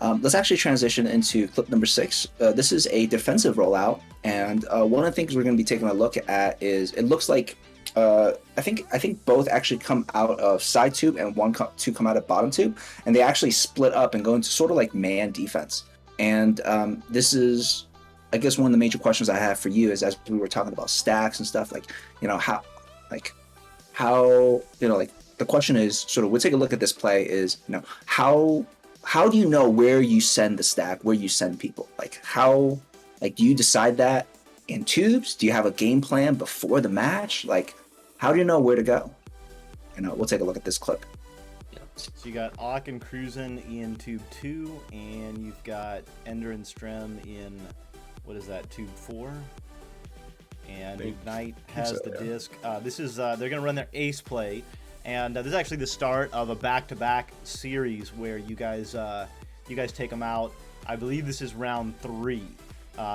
Let's actually transition into clip number 6. This is a defensive rollout, and one of the things we're going to be taking a look at is it looks like I think both actually come out of side tube and two come out of bottom tube, and they actually split up and go into sort of like man defense. And this is, I guess, one of the major questions I have for you is, as we were talking about stacks and stuff, like how like the question is sort of, we'll take a look at this play is, how do you know where you send the stack, where you send people? Like how, like, do you decide that in tubes? Do you have a game plan before the match? Like, how do you know where to go? We'll take a look at this clip. So you got Ock and Cruisin in tube 2, and you've got Ender and Strem in, what is that, tube 4? And Ignite has the disc. This is they're gonna run their ace play, and this is actually the start of a back-to-back series where you guys take them out. I believe this is round 3,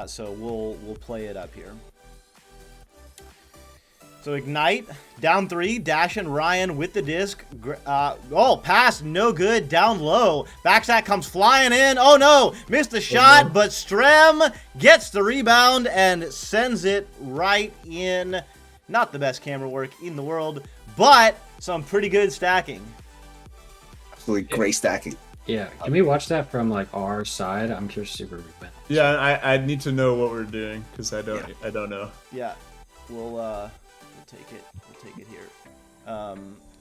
so we'll play it up here. So Ignite, down 3, Dash and Ryan with the disc. Pass, no good, down low. Backstack comes flying in. Oh no, missed the shot, but Strem gets the rebound and sends it right in. Not the best camera work in the world, but some pretty good stacking. Absolutely great stacking. Yeah, can we watch that from like our side? I'm curious to see where we went. Yeah, I need to know what we're doing because I don't know. Yeah, we'll take it. We'll take it here.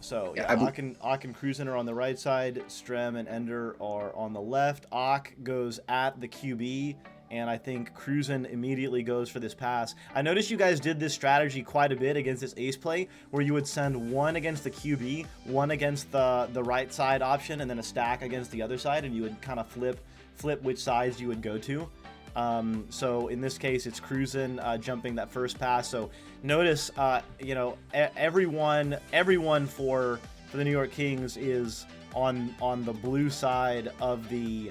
So Yeah, Ock and Cruisin are on the right side. Strem and Ender are on the left. Ock goes at the QB, and I think Cruisin immediately goes for this pass. I noticed you guys did this strategy quite a bit against this ace play, where you would send one against the QB, one against the right side option, and then a stack against the other side, and you would kind of flip which sides you would go to. So in this case, it's Cruisin jumping that first pass. So notice, everyone for the New York Kings is on the blue side of the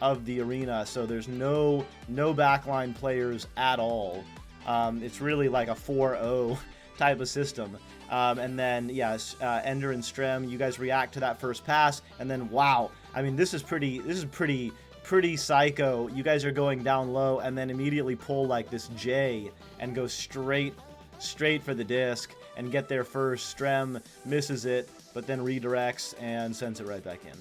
arena. So there's no backline players at all. It's really like a 4-0 type of system. And then yes, Ender and Strem, you guys react to that first pass, and then wow, I mean this is pretty psycho. You guys are going down low and then immediately pull like this J and go straight for the disc and get there first. Strem misses it, but then redirects and sends it right back in.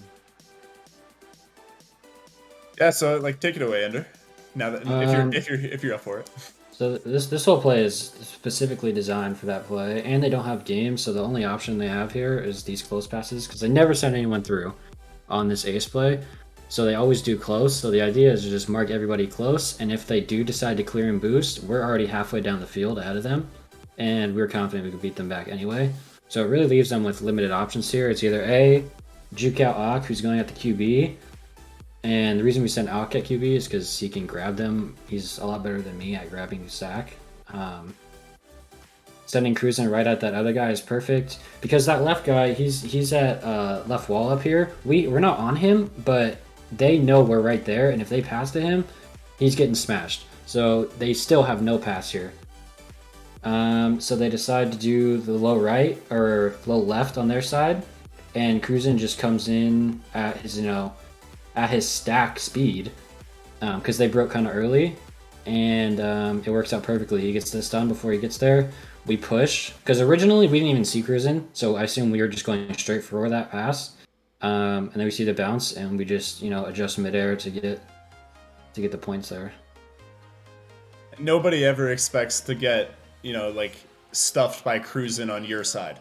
Yeah, so like take it away, Ender. Now that if you're up for it. So this whole play is specifically designed for that play, and they don't have games, so the only option they have here is these close passes, because they never send anyone through on this ace play. So they always do close. So the idea is to just mark everybody close, and if they do decide to clear and boost, we're already halfway down the field ahead of them, and we're confident we can beat them back anyway. So it really leaves them with limited options here. It's either A, juke out Ock, who's going at the QB, and the reason we send Ock at QB is because he can grab them. He's a lot better than me at grabbing the sack. Sending Cruisin right at that other guy is perfect, because that left guy, he's at left wall up here. We're not on him, but they know we're right there, and if they pass to him, he's getting smashed. So they still have no pass here. So they decide to do the low right or low left on their side, and Cruisin just comes in at his stack speed, because they broke kind of early, and it works out perfectly. He gets this done before he gets there. We push, because originally we didn't even see Cruisin, so I assume we were just going straight for that pass. And then we see the bounce, and we just adjust midair to get the points there. Nobody ever expects to get like stuffed by Cruisin on your side,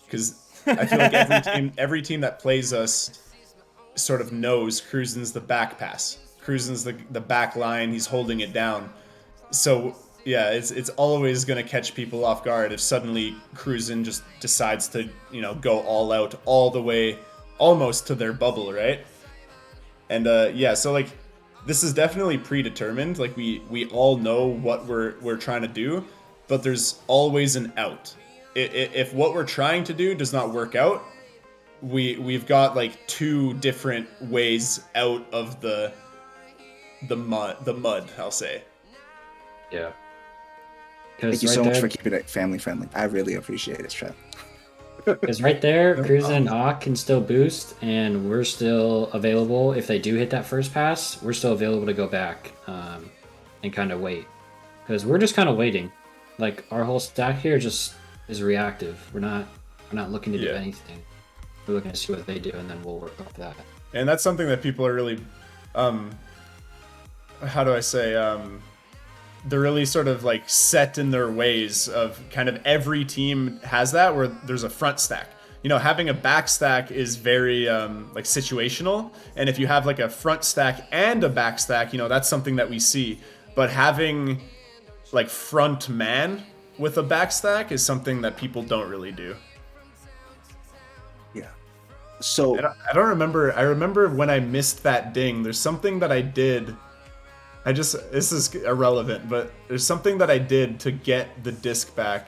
because I feel like every team that plays us sort of knows Cruisin's the back pass. Cruisin's the back line. He's holding it down. So yeah, it's always gonna catch people off guard if suddenly Cruisin just decides to go all out all the way, almost to their bubble, right? And yeah, so like this is definitely predetermined. Like we all know what we're trying to do. but there's always an out. If what we're trying to do does not work out, we've got like 2 different ways out of the mud, I'll say. Yeah. Thank you so much for keeping it family friendly. I really appreciate it, Trev. Because right there, Cruiser and Ock can still boost, and we're still available. If they do hit that first pass, we're still available to go back and kind of wait. Because we're just kind of waiting. Like, our whole stack here just is reactive. We're not looking to do anything. We're looking to see what they do, and then we'll work off that. And that's something that people are really, how do I say, they're really sort of like set in their ways of kind of every team has that where there's a front stack. You know, having a back stack is very like situational. And if you have like a front stack and a back stack, you know, that's something that we see. But having like front man with a back stack is something that people don't really do. Yeah. So I don't remember. I remember when I missed that ding, there's something that I did. This is irrelevant, but there's something that I did to get the disc back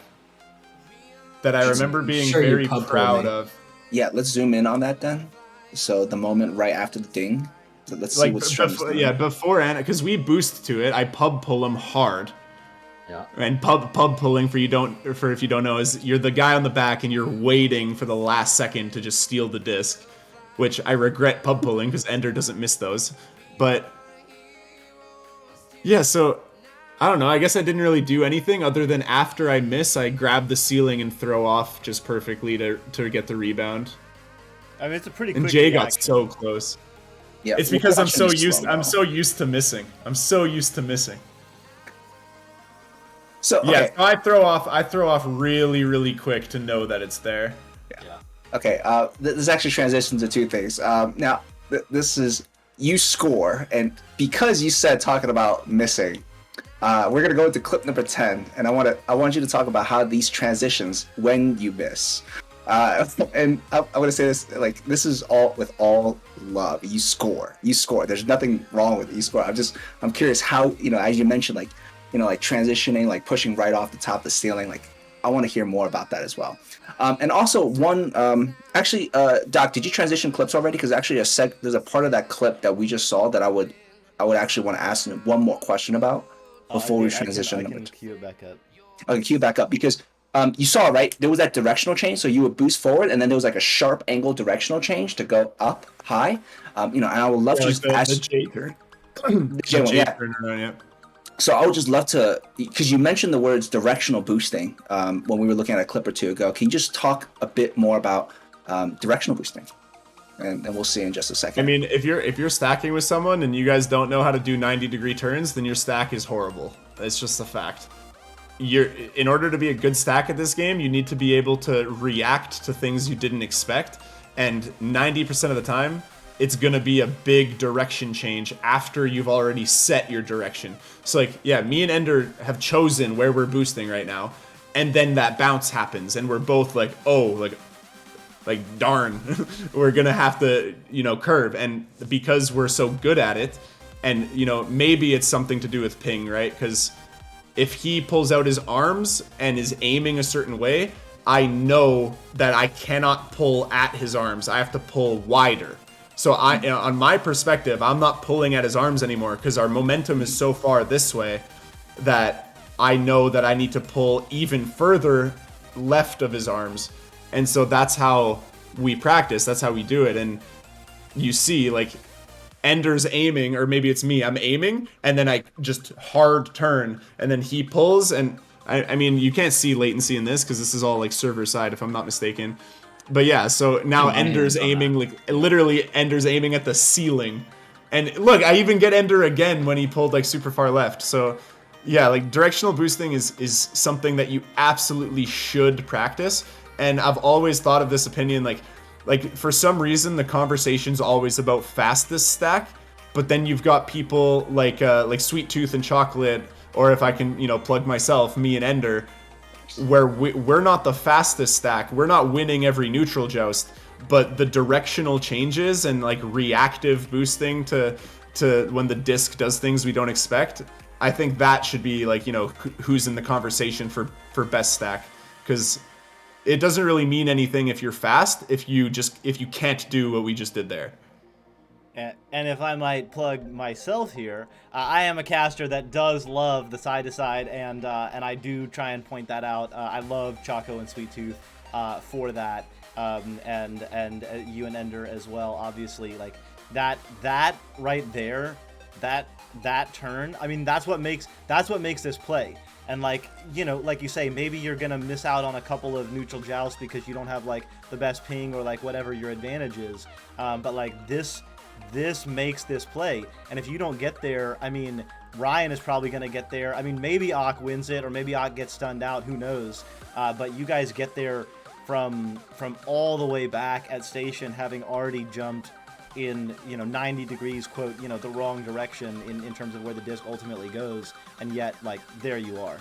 that I remember being very proud of. Yeah, let's zoom in on that then. So the moment right after the ding. So let's see what's before Anna, because we boost to it, I pub pull him hard. Yeah. And pub pulling if you don't know is you're the guy on the back and you're waiting for the last second to just steal the disc, which I regret pub pulling because Ender doesn't miss those. But yeah, so I don't know. I guess I didn't really do anything other than after I miss, I grab the ceiling and throw off just perfectly to get the rebound. I mean, it's a pretty quick And Jay reaction. got so close. Yeah, it's because I'm so used to missing. So okay. Yeah, so I throw off really, really quick to know that it's there. Yeah. Okay, this actually transitions to 2 things. Now, this is you score, and because you said talking about missing, we're gonna go into clip number 10, and I want you to talk about how these transitions when you miss. And I want to say this, like, this is all with all love. You score. There's nothing wrong with it. You score. I'm curious how, you know, as you mentioned, like, you know, like transitioning, like pushing right off the top of the ceiling. Like, I want to hear more about that as well. And also Doc, did you transition clips already? Because actually there's a part of that clip that we just saw that I would actually want to ask one more question about before we transition. I can cue it back up. Okay, cue back up because you saw, right? There was that directional change, so you would boost forward, and then there was like a sharp angle directional change to go up high. You know, and I would love to just ask the J turn. The J one, yeah. Yeah. So I would just love to, because you mentioned the words directional boosting when we were looking at a clip or 2 ago. Can you just talk a bit more about directional boosting? And we'll see in just a second. I mean, if you're stacking with someone and you guys don't know how to do 90-degree turns, then your stack is horrible. It's just a fact. In order to be a good stack at this game, you need to be able to react to things you didn't expect, and 90% of the time, it's gonna be a big direction change after you've already set your direction. So like, yeah, me and Ender have chosen where we're boosting right now, and then that bounce happens, and we're both like, oh, like darn, we're gonna have to, you know, curve. And because we're so good at it, and you know, maybe it's something to do with ping, right? Because if he pulls out his arms and is aiming a certain way, I know that I cannot pull at his arms. I have to pull wider. So on my perspective, I'm not pulling at his arms anymore because our momentum is so far this way that I know that I need to pull even further left of his arms. And so that's how we practice. That's how we do it. And you see, like, Ender's aiming, or maybe it's me, I'm aiming, and then I just hard turn, and then he pulls, and I mean, you can't see latency in this because this is all like server side, if I'm not mistaken. But yeah, so now Ender's aiming, like, literally Ender's aiming at the ceiling. And look, I even get Ender again when he pulled like super far left. So yeah, like directional boosting is something that you absolutely should practice. And I've always thought of this opinion, like for some reason the conversation's always about fastest stack, but then you've got people like Sweet Tooth and Chocolate, or if I can, you know, plug myself, me and Ender, where we're not the fastest stack, we're not winning every neutral joust, but the directional changes and like reactive boosting to when the disc does things we don't expect, I think that should be like, you know, who's in the conversation for best stack, because it doesn't really mean anything if you're fast if you can't do what we just did there. And if I might plug myself here, I am a caster that does love the side to side, and I do try and point that out. I love Choco and Sweet Tooth for that, and you and Ender as well. Obviously, like that right there, that turn. I mean, that's what makes this play. And like, you know, like you say, maybe you're gonna miss out on a couple of neutral jousts because you don't have like the best ping or like whatever your advantage is. But like this makes this play, and if you don't get there, I mean, Ryan is probably going to get there. I mean, maybe Ak wins it, or maybe Ak gets stunned out, who knows. But you guys get there from all the way back at station, having already jumped in, you know, 90 degrees, quote, you know, the wrong direction in terms of where the disc ultimately goes, and yet, like, there you are.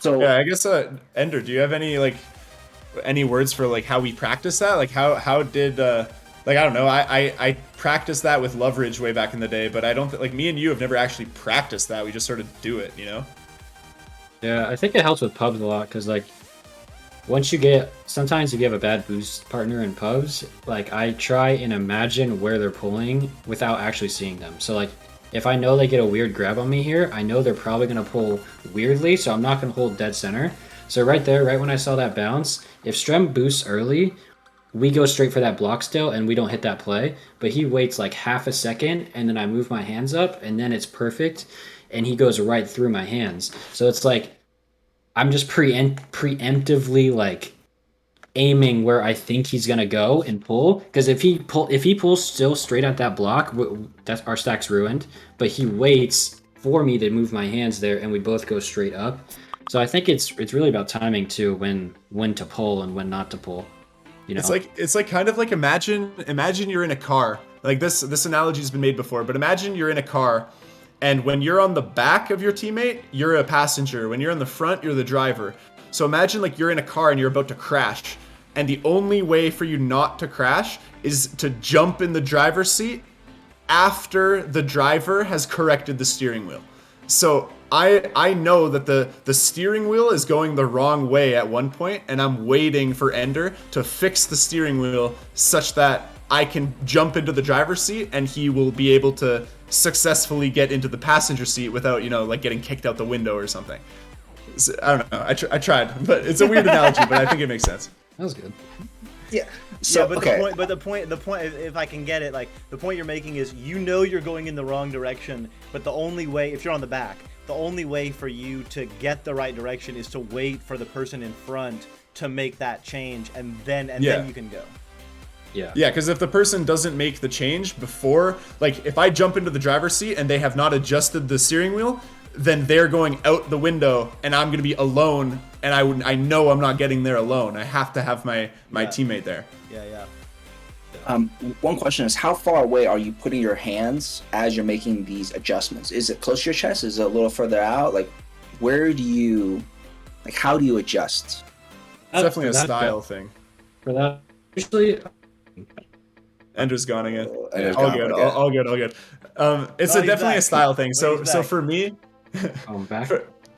So yeah, I guess Ender, do you have any words for like how we practice that? Like how did like, I don't know, I practiced that with Loveridge way back in the day, but I don't like, me and you have never actually practiced that. We just sort of do it, you know? Yeah, I think it helps with pubs a lot, because like once you get, sometimes if you have a bad boost partner in pubs, like I try and imagine where they're pulling without actually seeing them. So like if I know they get a weird grab on me here, I know they're probably going to pull weirdly, so I'm not going to hold dead center. So right there, right when I saw that bounce, if Strem boosts early, we go straight for that block still and we don't hit that play, but he waits like half a second and then I move my hands up and then it's perfect and he goes right through my hands. So it's like I'm just preemptively like aiming where I think he's gonna go and pull, because if he pulls still straight at that block, that's our stack's ruined. But he waits for me to move my hands there and we both go straight up. So I think it's really about timing too, when to pull and when not to pull. You know? It's like kind of like imagine you're in a car. Like this analogy's been made before, but imagine you're in a car and when you're on the back of your teammate, you're a passenger. When you're in the front, you're the driver. So imagine like you're in a car and you're about to crash, and the only way for you not to crash is to jump in the driver's seat after the driver has corrected the steering wheel. So I know that the steering wheel is going the wrong way at one point, and I'm waiting for Ender to fix the steering wheel such that I can jump into the driver's seat and he will be able to successfully get into the passenger seat without, you know, like getting kicked out the window or something. So, I don't know. I tried, but it's a weird analogy, but I think it makes sense. That was good. yeah. So Yeah, but okay. the point, if I can get it, like the point you're making is, you know, you're going in the wrong direction, but the only way, if you're on the back, the only way for you to get the right direction is to wait for the person in front to make that change, and then you can go. Yeah. Yeah, because if the person doesn't make the change before, like if I jump into the driver's seat and they have not adjusted the steering wheel, then they're going out the window and I'm going to be alone, and I know I'm not getting there alone. I have to have my teammate there. Yeah. One question is, how far away are you putting your hands as you're making these adjustments? Is it close to your chest? Is it a little further out? Like, where do you, like, how do you adjust? It's definitely a style thing. For that, usually, Ender's gone again. Ender's All gone good, again. all good. It's No, he's definitely back. a style thing. No, So he's back. for me, I'm back.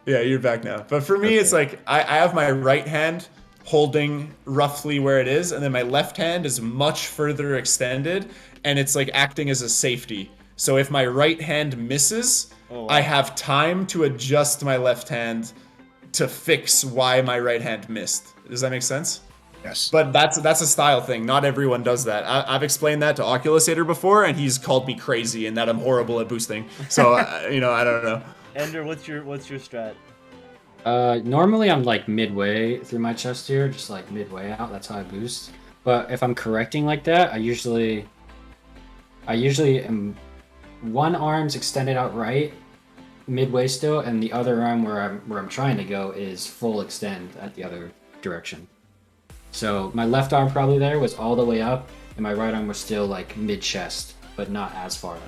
yeah, you're back now. But for me, it's like I have my right hand holding roughly where it is, and then my left hand is much further extended, and it's like acting as a safety. So if my right hand misses, I have time to adjust my left hand to fix why my right hand missed. Does that make sense? Yes. But that's a style thing. Not everyone does that. I've explained that to Oculusator before, and he's called me crazy and that I'm horrible at boosting. So you know, I don't know. Ender, what's your strat? Normally I'm like midway through my chest here, just like midway out. That's how I boost. But if I'm correcting like that, I usually am one arm's extended out right, midway still, and the other arm where I'm trying to go is full extend at the other direction. So my left arm probably there was all the way up, and my right arm was still like mid chest, but not as far up.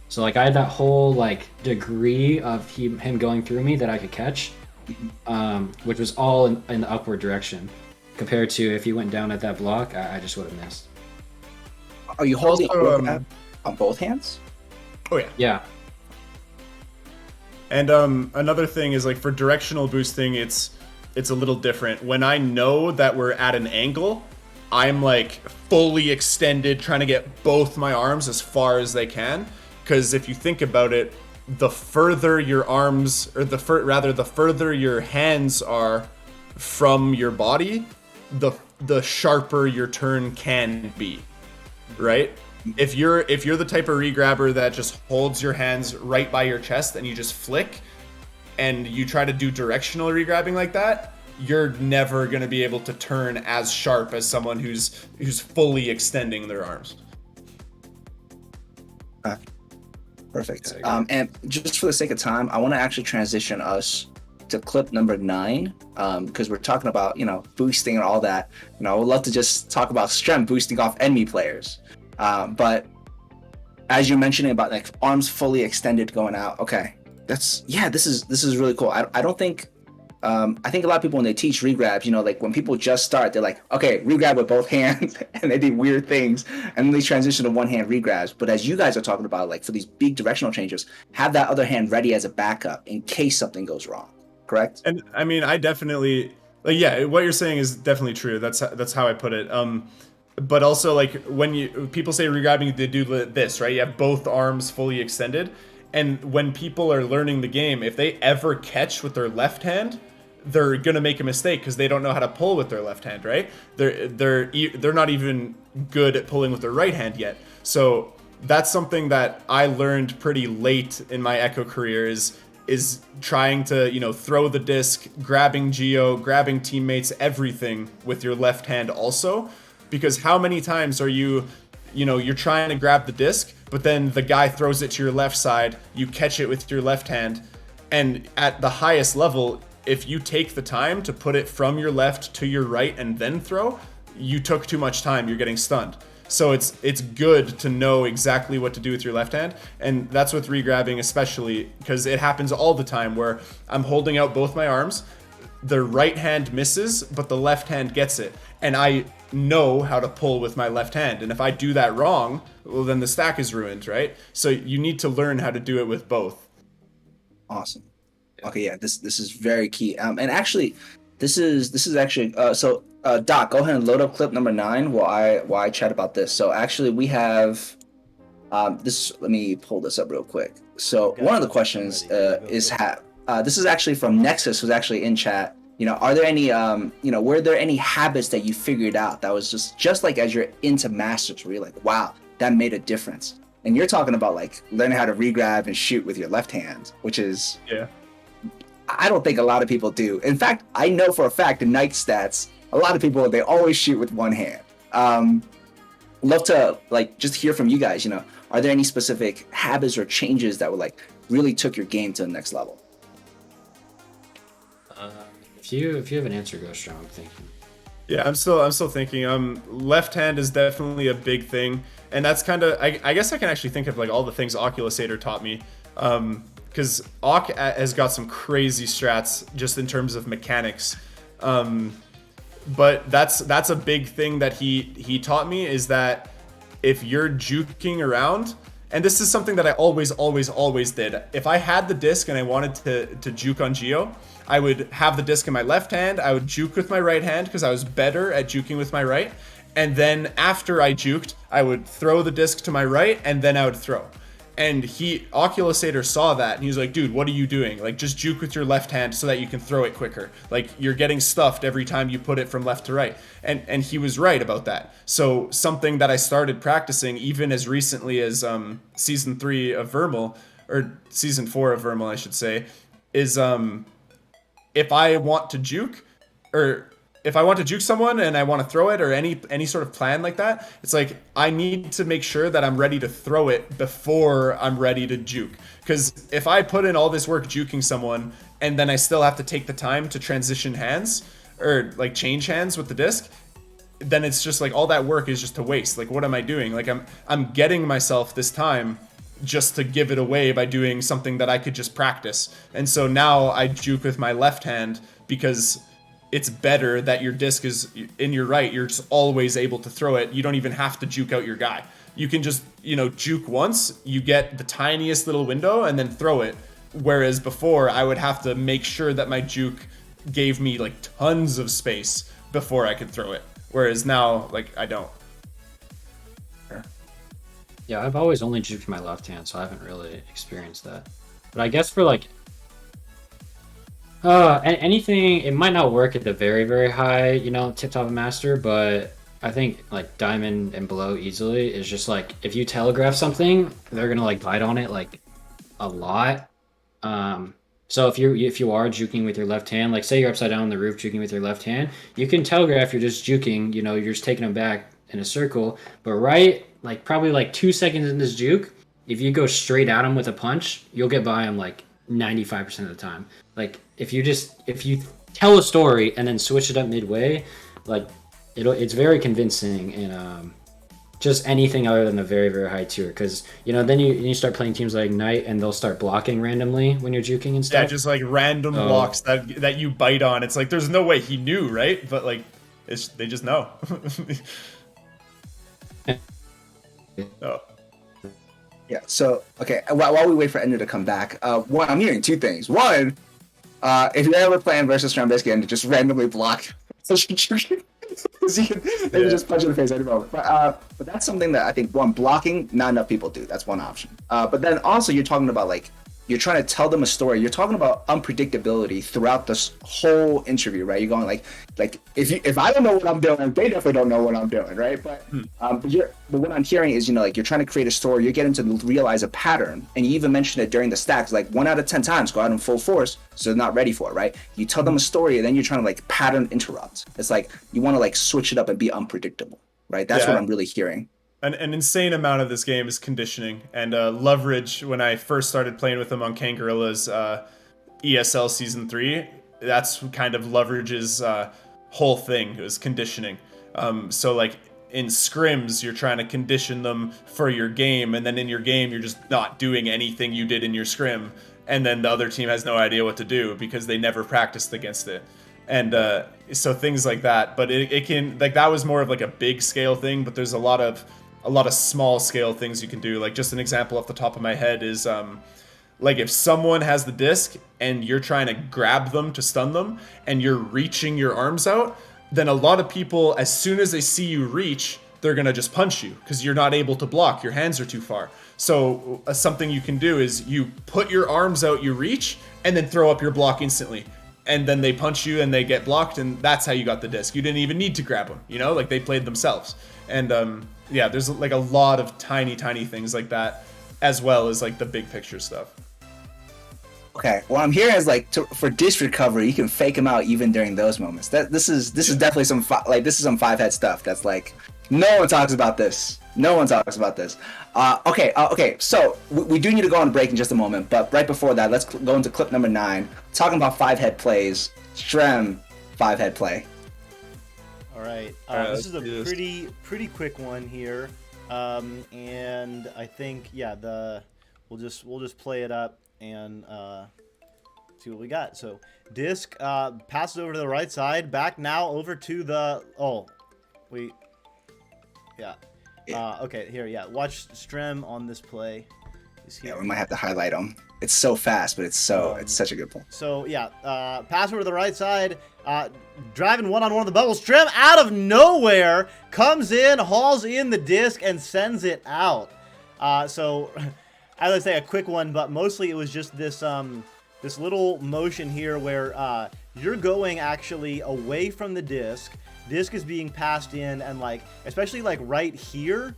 So like I had that whole like degree of him going through me that I could catch, which was all in the upward direction. Compared to if he went down at that block, I just would have missed. Are you holding Also, on both hands? Oh yeah. Yeah. And another thing is like for directional boosting, it's a little different. When I know that we're at an angle, I'm like fully extended, trying to get both my arms as far as they can. Because if you think about it, the further your arms, or the further your hands are from your body, the sharper your turn can be, right? If you're the type of regrabber that just holds your hands right by your chest and you just flick, and you try to do directional regrabbing like that, you're never going to be able to turn as sharp as someone who's fully extending their arms. Perfect. And just for the sake of time, I want to actually transition us to clip number 9, because we're talking about, boosting and all that. I would love to just talk about Strem boosting off enemy players. But as you're mentioning about like arms fully extended going out, okay, this is really cool. I don't think, I think a lot of people when they teach regrabs, like when people just start, they're like, okay, regrab with both hands, and they do weird things, and then they transition to one-hand regrabs. But as you guys are talking about, like for these big directional changes, have that other hand ready as a backup in case something goes wrong. Correct? And I mean, I definitely, like, yeah, what you're saying is definitely true. That's how I put it. But also, like, when people say regrabbing, they do this, right? You have both arms fully extended, and when people are learning the game, if they ever catch with their left hand, they're gonna make a mistake because they don't know how to pull with their left hand, right? They're not even good at pulling with their right hand yet. So that's something that I learned pretty late in my Echo career is trying to, throw the disc, grabbing Geo, grabbing teammates, everything with your left hand also. Because how many times are you're trying to grab the disc, but then the guy throws it to your left side, you catch it with your left hand, and at the highest level, if you take the time to put it from your left to your right and then throw, you took too much time, you're getting stunned. So it's good to know exactly what to do with your left hand, and that's with regrabbing especially, because it happens all the time where I'm holding out both my arms, the right hand misses, but the left hand gets it, and I know how to pull with my left hand, and if I do that wrong, well, then the stack is ruined, right? So you need to learn how to do it with both. Awesome. Okay, yeah, this is very key. And actually, this is actually so Doc, go ahead and load up clip number 9 while I chat about this. So actually, we have this. Let me pull this up real quick. So one of the questions is this is actually from Nexus, who's actually in chat. Are there any were there any habits that you figured out that was just like as you're into Masters, where you're like, wow, that made a difference? And you're talking about like learning how to regrab and shoot with your left hand, which is I don't think a lot of people do. In fact, I know for a fact in Night Stats, a lot of people, they always shoot with one hand. Love to like just hear from you guys, are there any specific habits or changes that would like really took your game to the next level? If you have an answer, go strong. I'm thinking. Yeah, I'm still thinking. Left hand is definitely a big thing, and that's kind of I guess I can actually think of like all the things Oculusator taught me. Because Ock has got some crazy strats just in terms of mechanics. But that's a big thing that he taught me, is that if you're juking around, and this is something that I always did. If I had the disc and I wanted to juke on Geo, I would have the disc in my left hand, I would juke with my right hand because I was better at juking with my right, and then after I juked, I would throw the disc to my right, and then I would throw. And Oculusator saw that, and he was like, dude, what are you doing? Like, just juke with your left hand so that you can throw it quicker. Like, you're getting stuffed every time you put it from left to right. And he was right about that. So something that I started practicing even as recently as Season 3 of Vermal, or Season 4 of Vermal, I should say, is if I want to juke, or if I want to juke someone and I want to throw it, or any sort of plan like that, it's like I need to make sure that I'm ready to throw it before I'm ready to juke. Because if I put in all this work juking someone and then I still have to take the time to transition hands or like change hands with the disc, then it's just like all that work is just a waste. Like, what am I doing? Like, I'm getting myself this time just to give it away by doing something that I could just practice. And so now I juke with my left hand because it's better that your disc is in your right. You're just always able to throw it. You don't even have to juke out your guy. You can just, juke once, you get the tiniest little window and then throw it. Whereas before, I would have to make sure that my juke gave me like tons of space before I could throw it. Whereas now, like, I don't. Yeah, I've always only juked my left hand, so I haven't really experienced that. But I guess for like anything, it might not work at the very, very high, you know, tip top of master, but I think like diamond and below easily is just like if you telegraph something, they're gonna like bite on it like a lot. So if you are juking with your left hand, like say you're upside down on the roof juking with your left hand, you can telegraph you're just juking, you know, you're just taking them back in a circle. But right, like probably like 2 seconds in this juke, if you go straight at him with a punch, you'll get by him like 95% of the time. Like if you tell a story and then switch it up midway, like it's very convincing in just anything other than a very, very high tier. Because, you know, then you start playing teams like Knight and they'll start blocking randomly when you're juking and stuff. Yeah, just like random blocks that you bite on. It's like there's no way he knew, right? But like they just know. Oh. Yeah. So okay, while we wait for Ender to come back, one, I'm hearing two things. One, if you're ever playing versus Strembitsky and just randomly block, they can just punch you in the face any moment. But that's something that I think, one, blocking, not enough people do. That's one option. But then also you're talking about like you're trying to tell them a story. You're talking about unpredictability throughout this whole interview, right? You're going like if I don't know what I'm doing, they definitely don't know what I'm doing, right? But what I'm hearing is, you know, like you're trying to create a story. You're getting to realize a pattern, and you even mentioned it during the stacks. Like 1 out of 10 times, go out in full force, so they're not ready for it, right? You tell them a story, and then you're trying to like pattern interrupt. It's like you want to like switch it up and be unpredictable, right? That's what I'm really hearing. An insane amount of this game is conditioning and leverage. When I first started playing with them on Kangorilla's ESL Season 3, that's kind of Leverage's whole thing. It was conditioning. So like in scrims, you're trying to condition them for your game, and then in your game, you're just not doing anything you did in your scrim, and then the other team has no idea what to do because they never practiced against it. And so things like that. But it can, like, that was more of like a big scale thing, but there's a lot of small scale things you can do. Like just an example off the top of my head is like if someone has the disc and you're trying to grab them to stun them and you're reaching your arms out, then a lot of people, as soon as they see you reach, they're gonna just punch you because you're not able to block, your hands are too far. So something you can do is you put your arms out, you reach, and then throw up your block instantly, and then they punch you and they get blocked, and that's how you got the disc. You didn't even need to grab them, you know, like they played themselves. And yeah, there's like a lot of tiny things like that, as well as like the big picture stuff. Okay, what I'm hearing is like for disc recovery, you can fake them out even during those moments. This is definitely some five head stuff. That's like no one talks about this. No one talks about this. Okay. So we do need to go on a break in just a moment, but right before that, let's go into clip number 9, talking about 5-head plays. Strem 5-head play. All right. This is a pretty quick one here, and I think we'll just play it up and see what we got. So disc passes over to the right side, back now over to the okay, here, watch Strem on this play. Yeah, we might have to highlight him. It's so fast, but it's such a good pull. So pass over to the right side, driving one-on-one on the bubble. Strem out of nowhere comes in, hauls in the disc, and sends it out. So as I say, a quick one, but mostly it was just this this little motion here where you're going actually away from the disc. Disc is being passed in, and like especially like right here,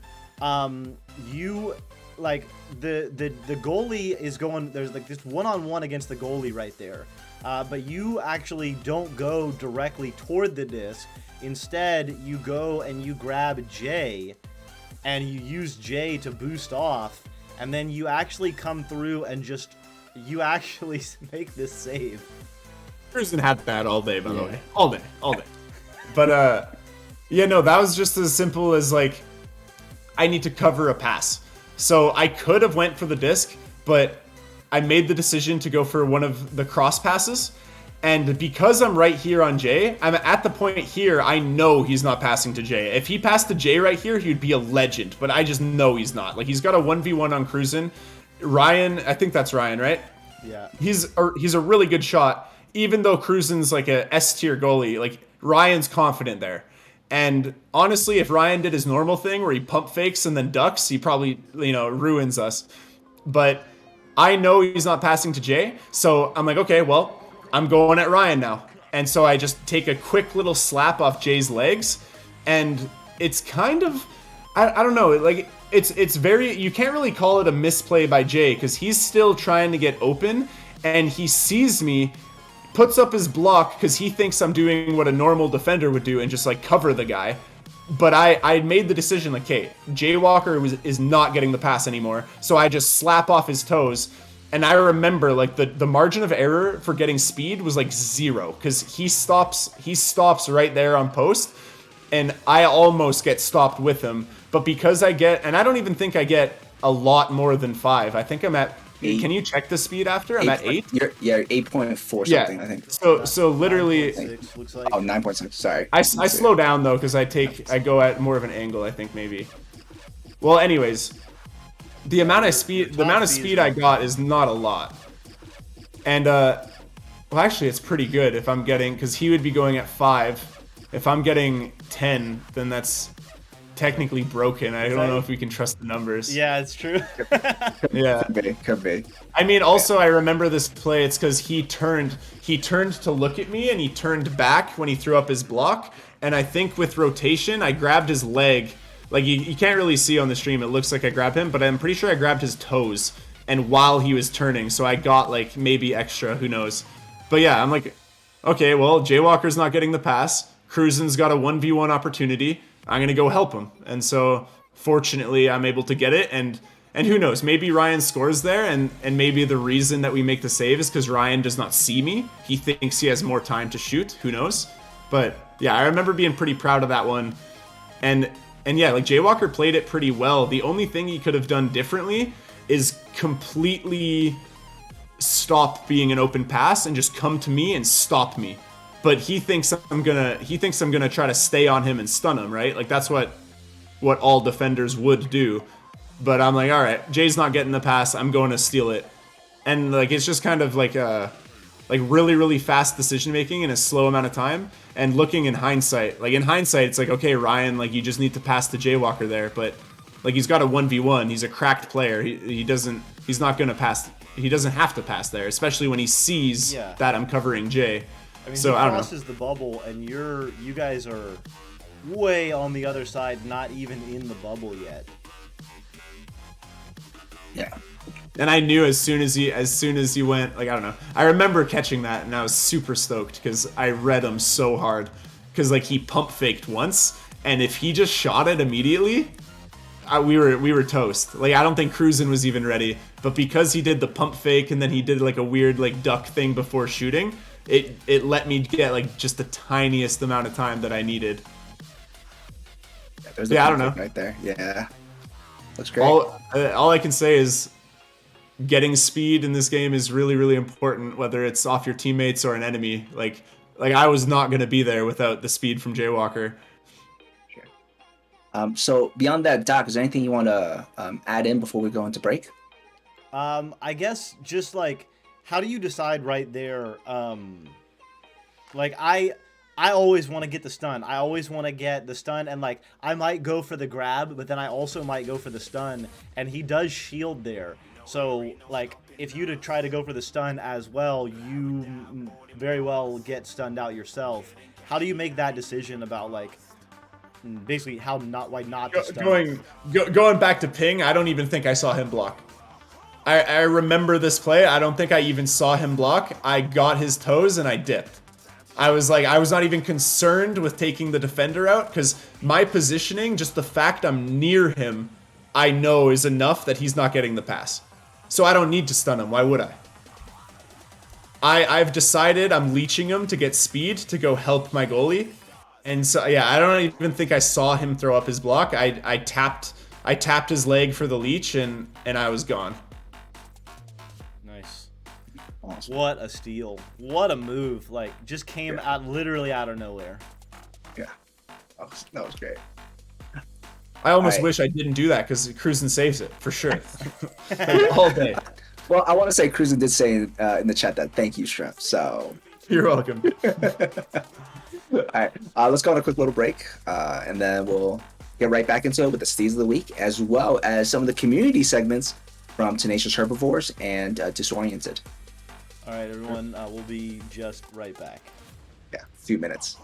you like the goalie is going. There's like this one-on-one against the goalie right there, but you actually don't go directly toward the disc. Instead, you go and you grab J, and you use J to boost off, and then you actually come through and you actually make this save. Person had that all day, by the way, all day. But yeah, no, that was just as simple as like I need to cover a pass. So I could have went for the disc, but I made the decision to go for one of the cross passes. And because I'm right here on J, I'm at the point here, I know he's not passing to J. If he passed to J right here, he'd be a legend, but I just know he's not. Like, he's got a 1v1 on Cruisin'. Ryan, I think that's Ryan, right? Yeah. He's a really good shot, even though Cruzen's like a S tier goalie. Like Ryan's confident there. And honestly, if Ryan did his normal thing where he pump fakes and then ducks, he probably, ruins us. But I know he's not passing to Jay, so I'm like, okay, well, I'm going at Ryan now. And so I just take a quick little slap off Jay's legs, and it's kind of, I don't know, like it's very, you can't really call it a misplay by Jay because he's still trying to get open, and he sees me, puts up his block because he thinks I'm doing what a normal defender would do and just like cover the guy. But I made the decision like, okay, Jay Walker is not getting the pass anymore, so I just slap off his toes. And I remember like the margin of error for getting speed was like 0 because he stops right there on post, and I almost get stopped with him. But because I don't even think I get a lot more than 5. I think I'm at 8. Can you check the speed after? I'm at 8. You're 8.4 something, yeah. I think. So literally, 9.6 looks like. Oh, 9.6. Sorry. I slow down though because I go at more of an angle. I think maybe. Well, anyways, the amount of speed I got is not a lot, and well, actually, it's pretty good if I'm getting, because he would be going at 5. If I'm getting 10, then that's technically broken. I don't know if we can trust the numbers. Yeah, it's true. Yeah. Could be. I mean, also, I remember this play. It's because he turned to look at me, and he turned back when he threw up his block. And I think with rotation, I grabbed his leg. Like, you can't really see on the stream. It looks like I grabbed him, but I'm pretty sure I grabbed his toes. And while he was turning, so I got, like, maybe extra. Who knows? But yeah, I'm like, okay, well, Jaywalker's not getting the pass. Cruzen's got a 1v1 opportunity. I'm going to go help him. And so, fortunately, I'm able to get it. And who knows, maybe Ryan scores there, and maybe the reason that we make the save is because Ryan does not see me. He thinks he has more time to shoot. Who knows? But, yeah, I remember being pretty proud of that one. And yeah, like, Jaywalker played it pretty well. The only thing he could have done differently is completely stop being an open pass and just come to me and stop me. But he thinks I'm gonna try to stay on him and stun him, right? Like, that's what all defenders would do. But I'm like, all right, Jay's not getting the pass. I'm going to steal it. And like, it's just kind of like really, really fast decision making in a slow amount of time. And looking in hindsight, it's like, okay, Ryan, like, you just need to pass the Jaywalker there. But like, he's got a 1v1. He's a cracked player. He's not gonna pass. He doesn't have to pass there, especially when he sees that I'm covering Jay. I mean, so he I don't know. crosses the bubble, and you guys are way on the other side, not even in the bubble yet. Yeah. And I knew as soon as he went, like, I don't know. I remember catching that, and I was super stoked because I read him so hard. Because like, he pump faked once, and if he just shot it immediately, we were toast. Like, I don't think Cruzen was even ready, but because he did the pump fake and then he did like a weird like duck thing before shooting, it let me get like just the tiniest amount of time that I needed. Yeah, I don't know. Right there. Yeah. Looks great. All I can say is getting speed in this game is really, really important, whether it's off your teammates or an enemy. Like I was not going to be there without the speed from Jaywalker. So beyond that, Doc, is there anything you want to add in before we go into break? I guess just like, how do you decide right there? Like, I always want to get the stun. I always want to get the stun, and like, I might go for the grab, but then I also might go for the stun, and he does shield there. So like, if you try to go for the stun as well, you very well get stunned out yourself. How do you make that decision about like, basically why not to stun? Going back to ping, I don't even think I saw him block. I remember this play. I don't think I even saw him block. I got his toes and I dipped. I was not even concerned with taking the defender out because my positioning, just the fact I'm near him, I know is enough that he's not getting the pass. So I don't need to stun him. Why would I? I've decided I'm leeching him to get speed to go help my goalie. And so, yeah, I don't even think I saw him throw up his block. I tapped his leg for the leech and I was gone. Nice. Awesome. What a steal. What a move. Like, just came out literally out of nowhere. Yeah. That was great. I almost wish I didn't do that because Cruzen saves it, for sure. Like, all day. Well, I want to say Cruisin did say in the chat that thank you, Shrimp. So, You're welcome. all right, let's go on a quick little break, and then we'll get right back into it with the Steeds of the Week, as well as some of the community segments from Tenacious Herbivores and Disoriented. All right, everyone, we'll be just right back. Yeah, a few minutes.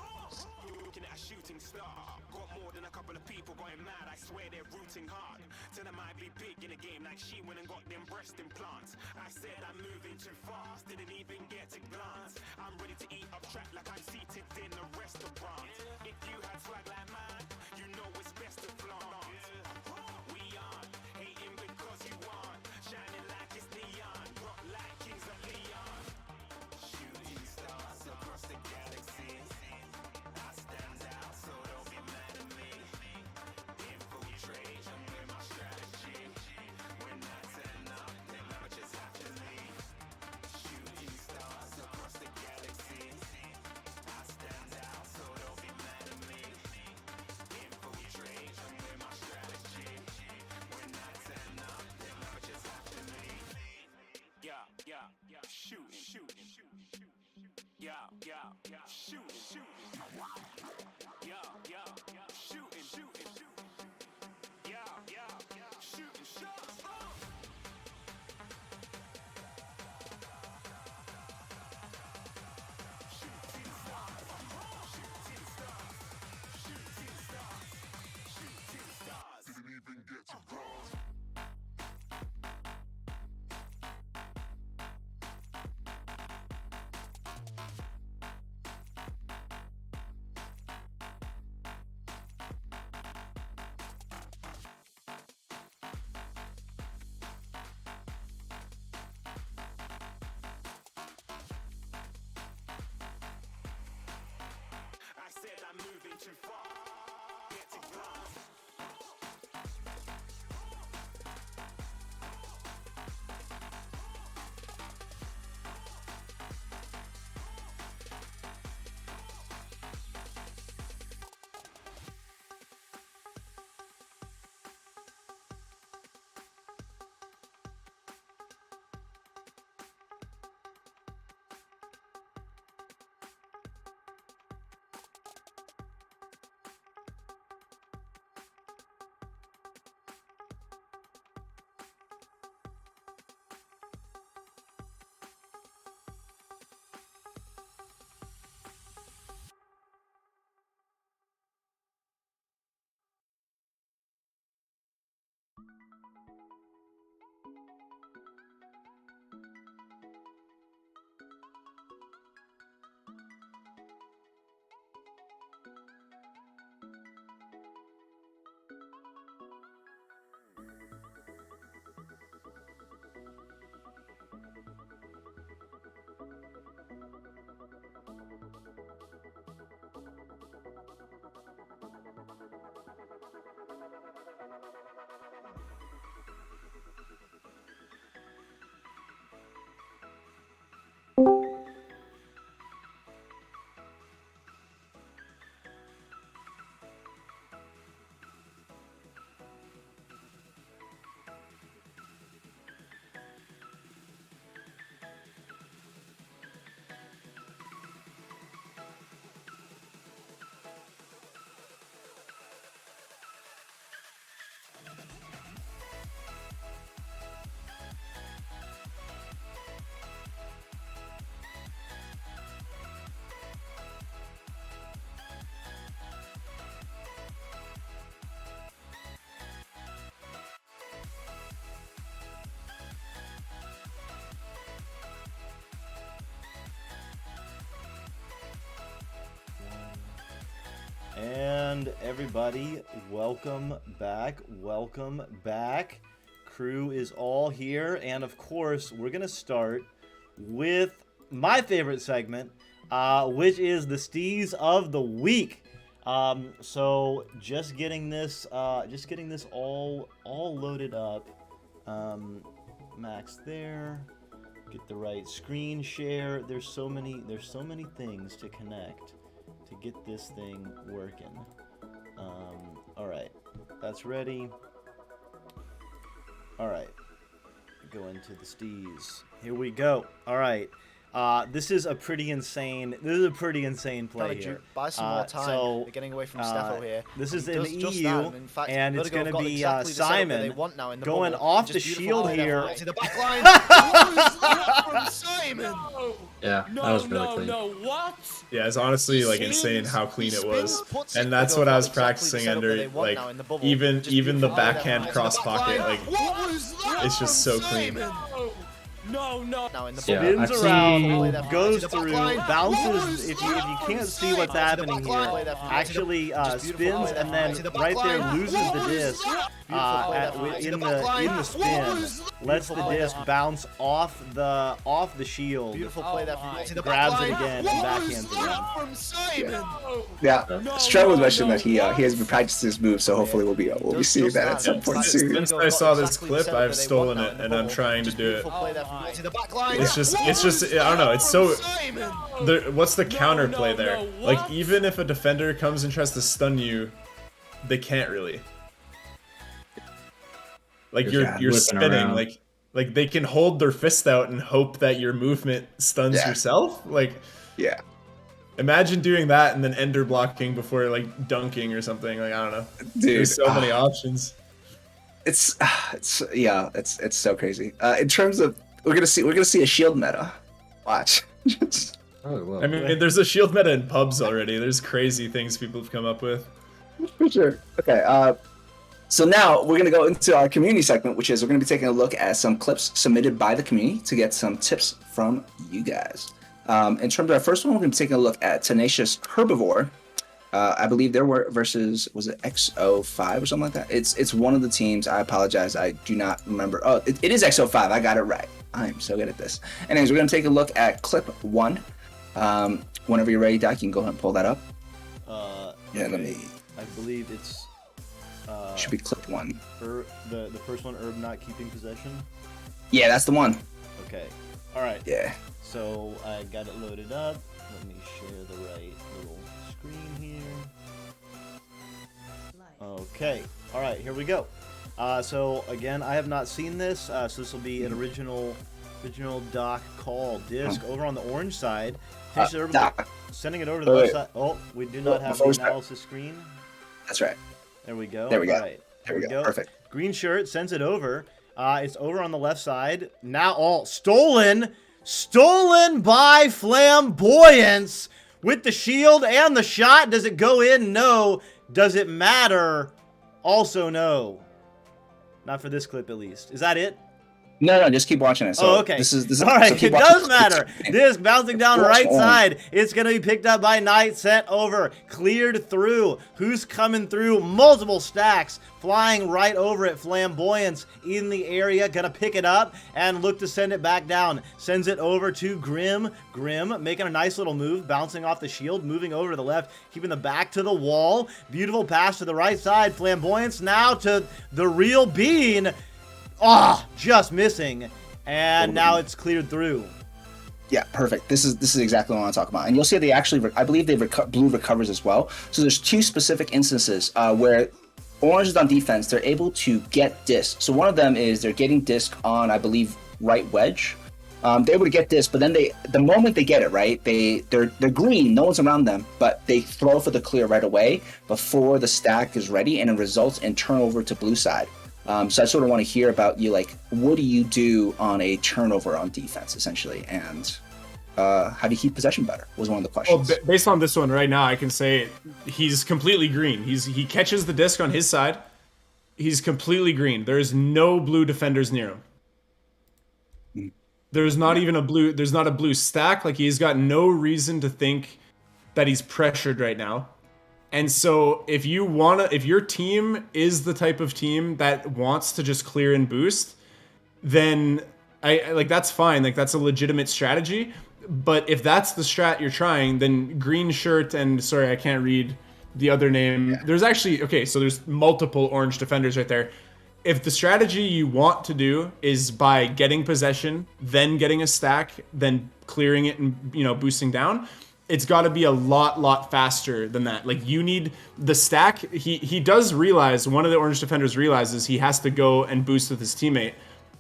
And everybody, welcome back. Welcome back. Crew is all here. And of course, we're going to start with my favorite segment, which is the Steez of the Week. So just getting this all loaded up. Max there. Get the right screen share. There's so many things to connect to get this thing working. All right, that's ready. All right, Go into the stees. Here we go. All right. This is a pretty insane. This is a pretty insane play here. Buy some more time. So they're getting away from Steffo here. this is He an does just EU, that, in fact, and it's Vertigo going to have got be exactly the setup that Simon they want now in the going bubble. off the Just beautiful shield play there here. from the back line. What was that from Simon? Yeah, that was really clean. What? Yeah, it's honestly like insane how clean it was, and that's what I was practicing under. Like even the backhand cross pocket, like it's just so clean. No. Now in the Yeah, bubble. I've Spins seen- around, goes through, bounces. If you can't see what's happening here, actually spins and then right there loses the disc in the spin. Lets the disc bounce off the shield. Beautiful play there from Grabs it again and backhands it in. Yeah, Streb was mentioning that he has been practicing this move, so hopefully we'll be seeing that at some point soon. Since I saw this clip, I've stolen it, and I'm trying to do it. It's just I don't know. It's so. What's the counterplay there? Like even if a defender comes and tries to stun you, they can't really. Like you're whipping spinning, around. like they can hold their fist out and hope that your movement stuns Yeah. yourself. Like Yeah, imagine doing that and then ender blocking before like dunking or something. Like I don't know. dude. There's so many options. It's so crazy. In terms of we're gonna see a shield meta. Watch. Oh, well. I mean, there's a shield meta in pubs already. There's crazy things people have come up with. For sure. Okay. So now we're gonna go into our community segment, which is we're gonna be taking a look at some clips submitted by the community to get some tips from you guys. In terms of our first one, we're gonna be taking a look at Tenacious Herbivore. I believe there were versus was it XO5 or something like that. It's one of the teams. I apologize. I do not remember. Oh, it is XO5. I got it right. I am so good at this. Anyways, we're gonna take a look at clip 1. Whenever you're ready, Doc, you can go ahead and pull that up. Yeah, let me. I believe it's. Should be clip 1. The first one, Herb not keeping possession. Yeah, that's the one. Okay. All right. Yeah. So I got it loaded up. Let me share the right little screen here. Okay. All right. Here we go. So again, I have not seen this. So this will be an original doc call disc over on the orange side. Doc. Sending it over to the left side. Oh, we do not have the before we start. analysis screen. That's right. There we go. There we go. All right. There we go. Perfect. Green shirt sends it over. It's over on the left side. Now, stolen by Flamboyance with the shield and the shot. Does it go in? No. Does it matter? Also, no. Not for this clip, at least. Is that it? No, just keep watching it. So oh, okay. This is all right. so keep It watching. does matter. Disc bouncing down Watch right on. side. It's going to be picked up by Knight. Sent over. Cleared through. Who's coming through? Multiple stacks. Flying right over it. Flamboyance in the area. Going to pick it up and look to send it back down. Sends it over to Grim. Grim making a nice little move. Bouncing off the shield. Moving over to the left. Keeping the back to the wall. Beautiful pass to the right side. Flamboyance now to the real Bean. Just missing, and now it's cleared through. Yeah, perfect. This is exactly what I want to talk about. And you'll see they actually, I believe blue recovers as well. So there's 2 specific instances where orange is on defense. They're able to get disc. So one of them is they're getting disc on, I believe, right wedge. They're able to get disc, but then the moment they get it, right, they're green. No one's around them, but they throw for the clear right away before the stack is ready, and it results in turnover to blue side. So I sort of want to hear about you, like, what do you do on a turnover on defense, essentially, and how do you keep possession better was one of the questions. Well, based on this one right now, I can say he's completely green. He catches the disc on his side. He's completely green. There's no blue defenders near him. There's not even a blue. There's not a blue stack. Like, he's got no reason to think that he's pressured right now. And so if your team is the type of team that wants to just clear and boost, then I like, that's fine. Like, that's a legitimate strategy. But if that's the strat you're trying, then green shirt and, sorry, I can't read the other name. Yeah. There's actually, okay, so there's multiple orange defenders right there. If the strategy you want to do is by getting possession, then getting a stack, then clearing it and, boosting down, it's got to be a lot faster than that. Like, you need the stack. He does realize, one of the orange defenders realizes he has to go and boost with his teammate.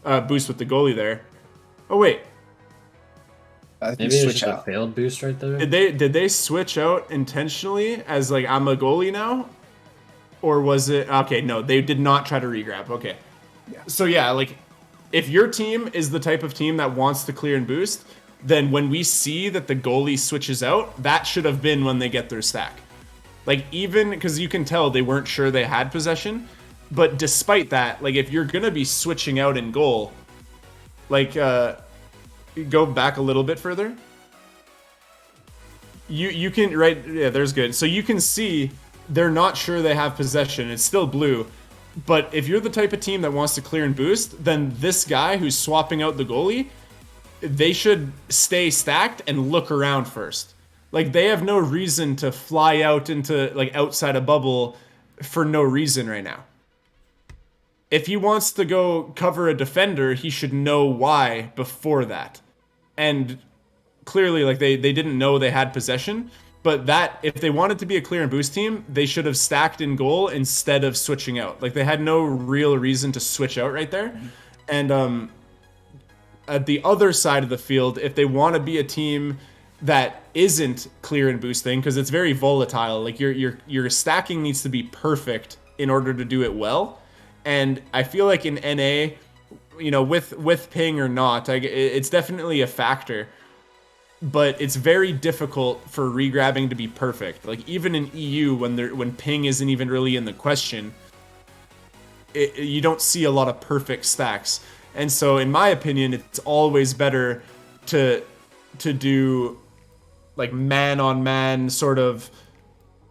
boost with the goalie there. Oh wait, I think Maybe you it's switch just out. a failed boost right there. did they switch out intentionally as like I'm a goalie now, or was it okay? No, they did not try to regrab. Okay, Yeah. so yeah, like if your team is the type of team that wants to clear and boost, then when we see that the goalie switches out, that should have been when they get their stack. Like even because you can tell they weren't sure they had possession, but despite that, like if you're gonna be switching out in goal, like go back a little bit further. You can right yeah, there's good. So you can see they're not sure they have possession. It's still blue. But if you're the type of team that wants to clear and boost, then this guy who's swapping out the goalie, they should stay stacked and look around first. Like they have no reason to fly out into like outside a bubble for no reason right now. If he wants to go cover a defender, he should know why before that. And clearly like they didn't know they had possession, but that if they wanted to be a clear and boost team, they should have stacked in goal instead of switching out. Like they had no real reason to switch out right there. And at the other side of the field, if they want to be a team that isn't clear and boosting, because it's very volatile, like your stacking needs to be perfect in order to do it well. And I feel like in NA, you know, with ping or not, it's definitely a factor. But it's very difficult for regrabbing to be perfect. Like even in EU, when ping isn't even really in the question, you don't see a lot of perfect stacks. And so, in my opinion, it's always better to do like man on man sort of.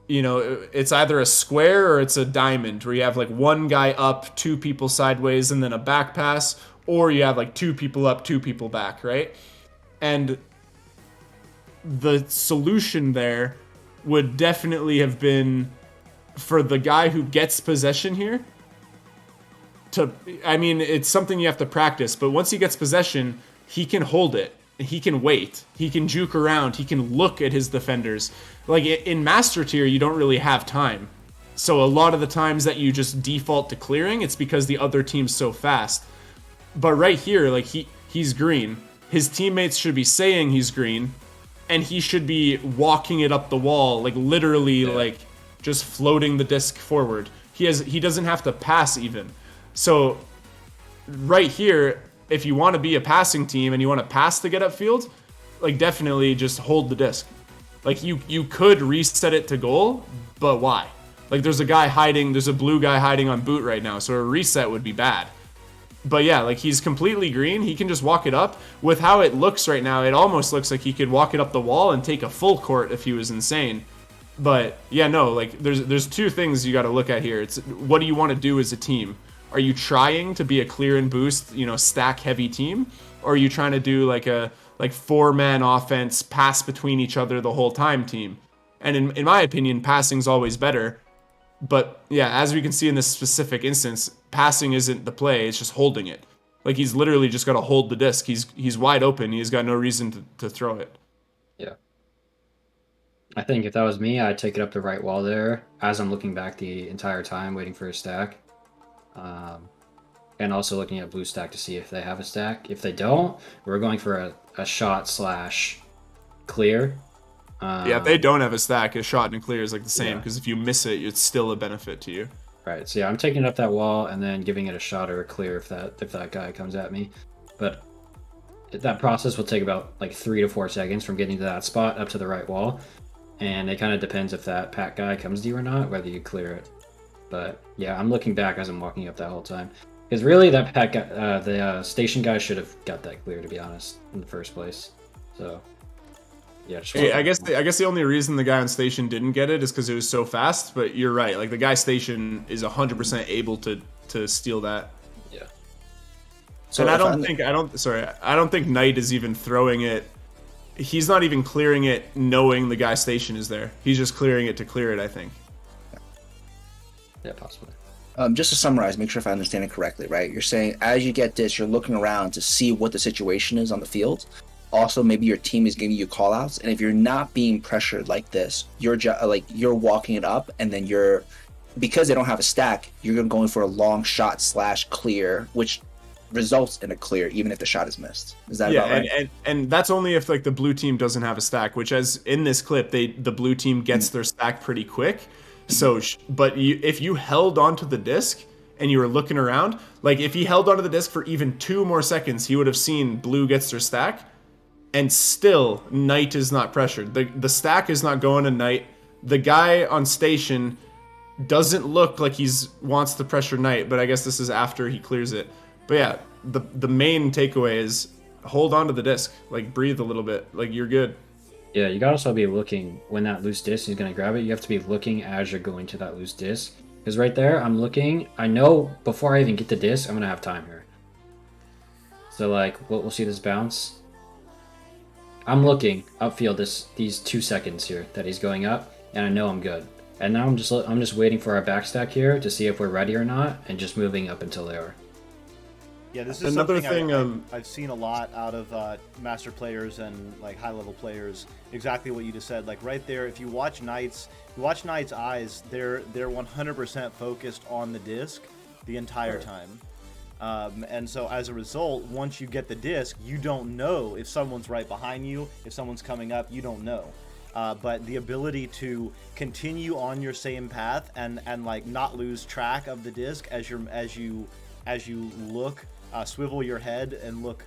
You know, it's either a square or it's a diamond where you have like one guy up, two people sideways, and then a back pass, or you have like two people up, two people back, right? And the solution there would definitely have been for the guy who gets possession here to, I mean, it's something you have to practice, but once he gets possession, he can hold it. He can wait. He can juke around. He can look at his defenders. Like in Master Tier, you don't really have time. So a lot of the times that you just default to clearing, it's because the other team's so fast. But right here, like he's green. His teammates should be saying he's green, and he should be walking it up the wall, like literally, like just floating the disc forward. He doesn't have to pass even. So right here, if you want to be a passing team and you want to pass to get upfield, like definitely just hold the disc. Like you could reset it to goal, but why? Like there's a blue guy hiding on boot right now, so a reset would be bad. But yeah, like he's completely green. He can just walk it up. With how it looks right now, it almost looks like he could walk it up the wall and take a full court if he was insane. But yeah, no, like there's two things you got to look at here. It's what do you want to do as a team? Are you trying to be a clear and boost, you know, stack heavy team, or are you trying to do like a four-man offense, pass between each other the whole time team? And in my opinion, passing's always better. But yeah, as we can see in this specific instance, passing isn't the play, it's just holding it. Like he's literally just got to hold the disc. He's wide open. He's got no reason to throw it. Yeah. I think if that was me, I'd take it up the right wall there as I'm looking back the entire time waiting for a stack. And also looking at blue stack to see if they have a stack. If they don't, we're going for a shot / clear. Yeah, if they don't have a stack, a shot and a clear is like the same, Yeah. because if you miss it, it's still a benefit to you. Right, so yeah, I'm taking it up that wall and then giving it a shot or a clear if that guy comes at me. But that process will take about like 3 to 4 seconds from getting to that spot up to the right wall. And it kind of depends if that pack guy comes to you or not, whether you clear it. But yeah, I'm looking back as I'm walking up that whole time. Because really, that pack guy, the station guy should have got that clear, to be honest, in the first place. So yeah, just I guess the only reason the guy on station didn't get it is because it was so fast. But you're right. Like the guy station is 100% able to steal that. Yeah. So and I don't think Knight is even throwing it. He's not even clearing it knowing the guy station is there. He's just clearing it to clear it, I think. Yeah, possibly. Just to summarize, make sure if I understand it correctly, right? You're saying as you get this, you're looking around to see what the situation is on the field. Also, maybe your team is giving you call outs, and if you're not being pressured like this, you're walking it up, and then because they don't have a stack, you're going for a long shot / clear, which results in a clear, even if the shot is missed. Is that Yeah, about right? and that's only if like the blue team doesn't have a stack, which as in this clip, the blue team gets their stack pretty quick. So, but if you held onto the disc and you were looking around, like if he held onto the disc for even 2 more seconds, he would have seen blue gets their stack, and still Knight is not pressured. The stack is not going to Knight. The guy on station doesn't look like he's wants to pressure Knight, but I guess this is after he clears it. But yeah, the main takeaway is hold on to the disc, like breathe a little bit, like you're good. Yeah, you gotta also be looking when that loose disc is gonna grab it. You have to be looking as you're going to that loose disc. Because right there, I'm looking. I know before I even get the disc, I'm gonna have time here. So like, we'll see this bounce. I'm looking upfield these 2 seconds here that he's going up, and I know I'm good. And now I'm just waiting for our backstack here to see if we're ready or not, and just moving up until they are. Yeah, this is Another something thing, I've seen a lot out of master players and like high-level players. Exactly what you just said. Like right there, if you watch Knight's eyes, they're 100% focused on the disc the entire time. And so as a result, once you get the disc, you don't know if someone's right behind you, if someone's coming up, you don't know. But the ability to continue on your same path and like not lose track of the disc as you look, swivel your head and look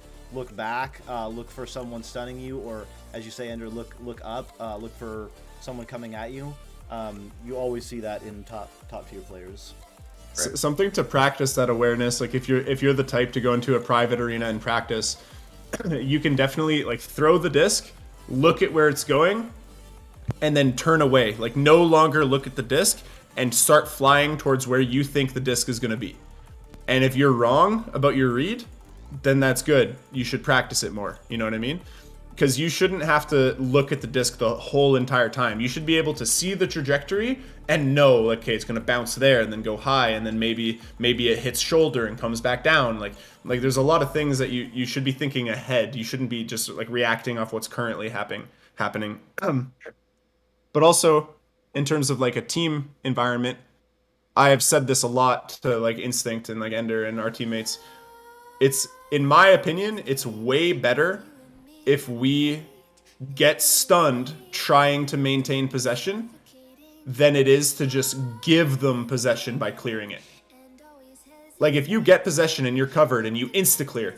back, look for someone stunning you, or as you say, Ender, look up, look for someone coming at you. You always see that in top tier players. Something to practice that awareness. Like if you're the type to go into a private arena and practice, you can definitely like throw the disc, look at where it's going, and then turn away. Like no longer look at the disc and start flying towards where you think the disc is going to be. And if you're wrong about your read, then that's good. You should practice it more. You know what I mean? Because you shouldn't have to look at the disc the whole entire time. You should be able to see the trajectory and know, okay, it's going to bounce there and then go high, and then maybe it hits shoulder and comes back down. Like there's a lot of things that you should be thinking ahead. You shouldn't be just like reacting off what's currently happening. But also, in terms of like a team environment, I have said this a lot to like Instinct and like Ender and our teammates. It's, in my opinion, it's way better if we get stunned trying to maintain possession than it is to just give them possession by clearing it. Like if you get possession and you're covered and you insta-clear,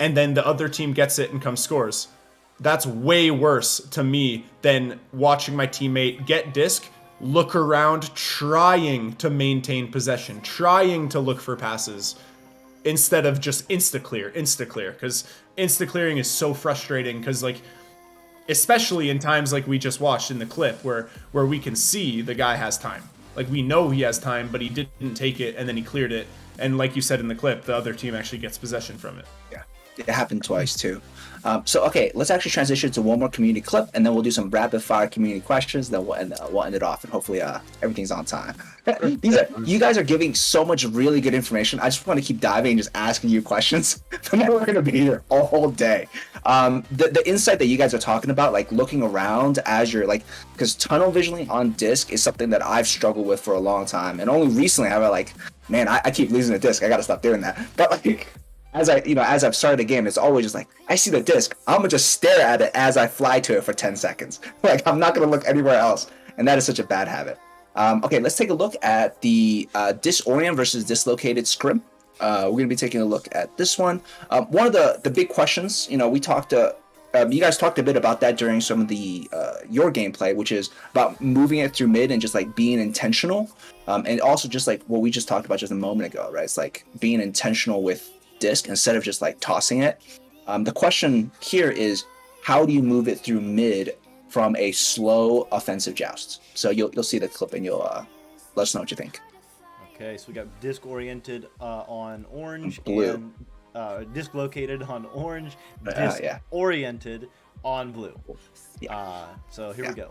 and then the other team gets it and comes scores, that's way worse to me than watching my teammate get disc, look around, trying to maintain possession, trying to look for passes, instead of just insta-clear, because insta-clearing is so frustrating, because like, especially in times like we just watched in the clip where we can see the guy has time. Like we know he has time, but he didn't take it and then he cleared it. And like you said in the clip, the other team actually gets possession from it. Yeah, it happened twice too. So okay, let's actually transition to one more community clip, and then we'll do some rapid fire community questions. Then we'll end it off, and hopefully everything's on time. You guys are giving so much really good information. I just want to keep diving and just asking you questions. We're going to be here all whole day. The insight that you guys are talking about, like looking around as you're like, because tunnel visioning on disc is something that I've struggled with for a long time, and only recently have I like, man, I keep losing the disc. I got to stop doing that. But like, as I've started the game, it's always just like, I see the disc, I'm gonna just stare at it as I fly to it for 10 seconds. Like, I'm not gonna look anywhere else. And that is such a bad habit. Okay, let's take a look at the disorient versus dislocated scrim. We're gonna be taking a look at this one. One of the big questions, you guys talked a bit about that during some of the your gameplay, which is about moving it through mid and just like being intentional. And also just like what we just talked about just a moment ago, right? It's like being intentional with disc instead of just like tossing it. The question here is, how do you move it through mid from a slow offensive joust? So you'll see the clip and you'll let us know what you think. Okay, so we got disc oriented on orange, Blue. And disc located on orange, Yeah. oriented on blue. Yeah. So here we go.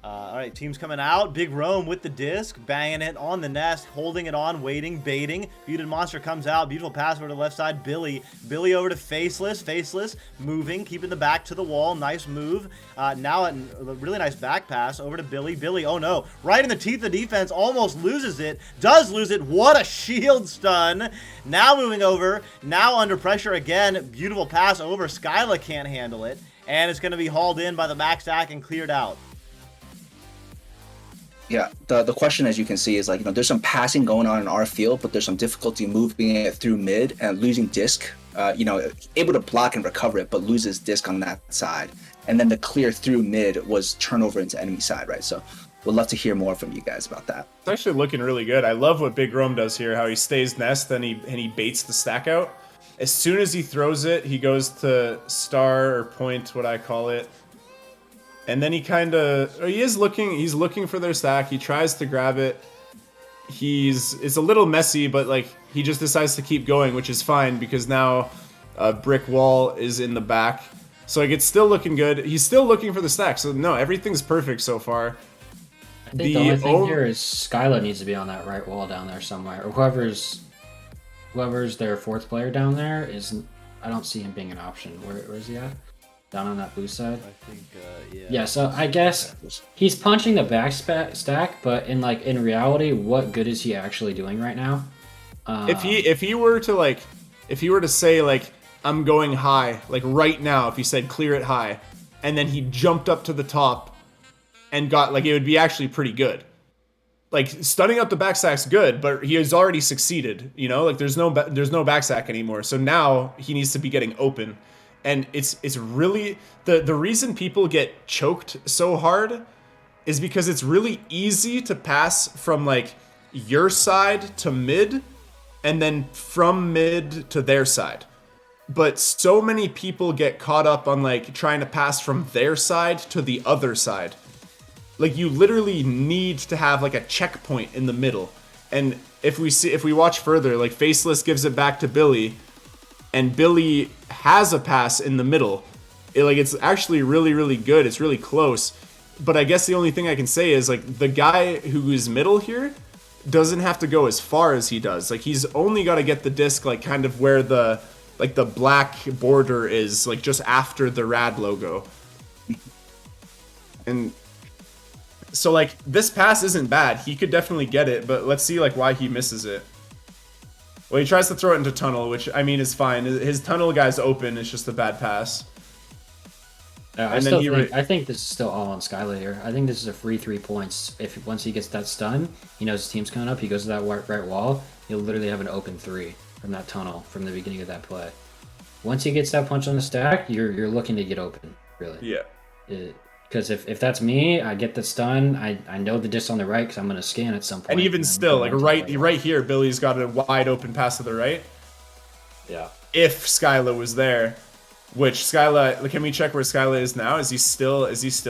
All right, team's coming out. Big Rome with the disc, banging it on the nest, holding it on, waiting, baiting. Bearded Monster comes out. Beautiful pass over to the left side. Billy over to Faceless. Faceless moving, keeping the back to the wall. Nice move. Now a really nice back pass over to Billy. Billy, oh no, right in the teeth of defense, almost loses it. Does lose it. What a shield stun. Now moving over. Now under pressure again. Beautiful pass over. Skyla can't handle it. And it's going to be hauled in by the back stack and cleared out. Yeah, the question, as you can see, is like, there's some passing going on in our field, but there's some difficulty moving it through mid and losing disc. Able to block and recover it, but loses disc on that side. And then the clear through mid was turnover into enemy side, right? So we'd love to hear more from you guys about that. It's actually looking really good. I love what Big Rome does here, how he stays nest and he baits the stack out. As soon as he throws it, he goes to star or point, what I call it. And then he's looking for their stack. He tries to grab it. It's a little messy, but like he just decides to keep going, which is fine because now a brick wall is in the back. So like it's still looking good. He's still looking for the stack. So no, everything's perfect so far. I think the only thing here is Skyla needs to be on that right wall down there somewhere, or whoever's their fourth player down there isn't. I don't see him being an option. Where is he at? Down on that blue side? I think, yeah. Yeah, so I guess he's punching the back stack, but in reality, what good is he actually doing right now? If he were to say like I'm going high, like right now, if he said clear it high, and then he jumped up to the top and got like it would be actually pretty good. Like stunning up the backstack's good, but he has already succeeded. Like there's no backstack anymore. So now he needs to be getting open. And it's really the reason people get choked so hard is because it's really easy to pass from like your side to mid and then from mid to their side. But so many people get caught up on like trying to pass from their side to the other side. Like you literally need to have like a checkpoint in the middle. And if we watch further, like Faceless gives it back to Billy, and Billy has a pass in the middle. It's actually really, really good. It's really close. But I guess the only thing I can say is like the guy who is middle here doesn't have to go as far as he does. Like he's only got to get the disc like kind of where the black border is, like just after the rad logo. And so like this pass isn't bad. He could definitely get it, but let's see like why he misses it. Well, he tries to throw it into tunnel, which, I mean, is fine. His tunnel guy's open. It's just a bad pass. I think this is still all on Skyla here. I think this is a free 3 points. Once he gets that stun, he knows his team's coming up, he goes to that right wall, he'll literally have an open 3 from that tunnel from the beginning of that play. Once he gets that punch on the stack, you're looking to get open, really. Yeah. Because if that's me, I get the stun. I know the disc on the right because I'm going to scan at some point. And even still, like right here, Billy's got a wide open pass to the right. Yeah. If Skyla was there, which Skyla, can we check where Skyla is now? Is he still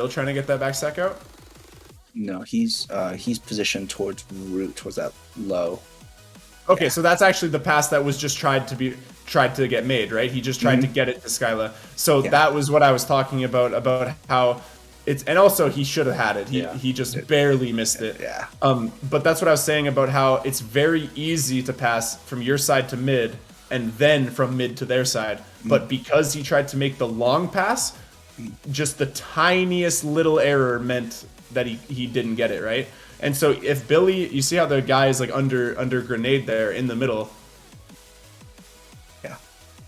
trying to get that back stack out? No, he's positioned towards root, towards that low. Okay, so that's actually the pass that was just tried to get made, right? He just tried to get it to Skyla. So that was what I was talking about how it's, and also he should have had it. He just barely missed it. Yeah. But that's what I was saying about how it's very easy to pass from your side to mid and then from mid to their side. But because he tried to make the long pass, just the tiniest little error meant that he didn't get it, right? And so if Billy, you see how the guy is like under grenade there in the middle.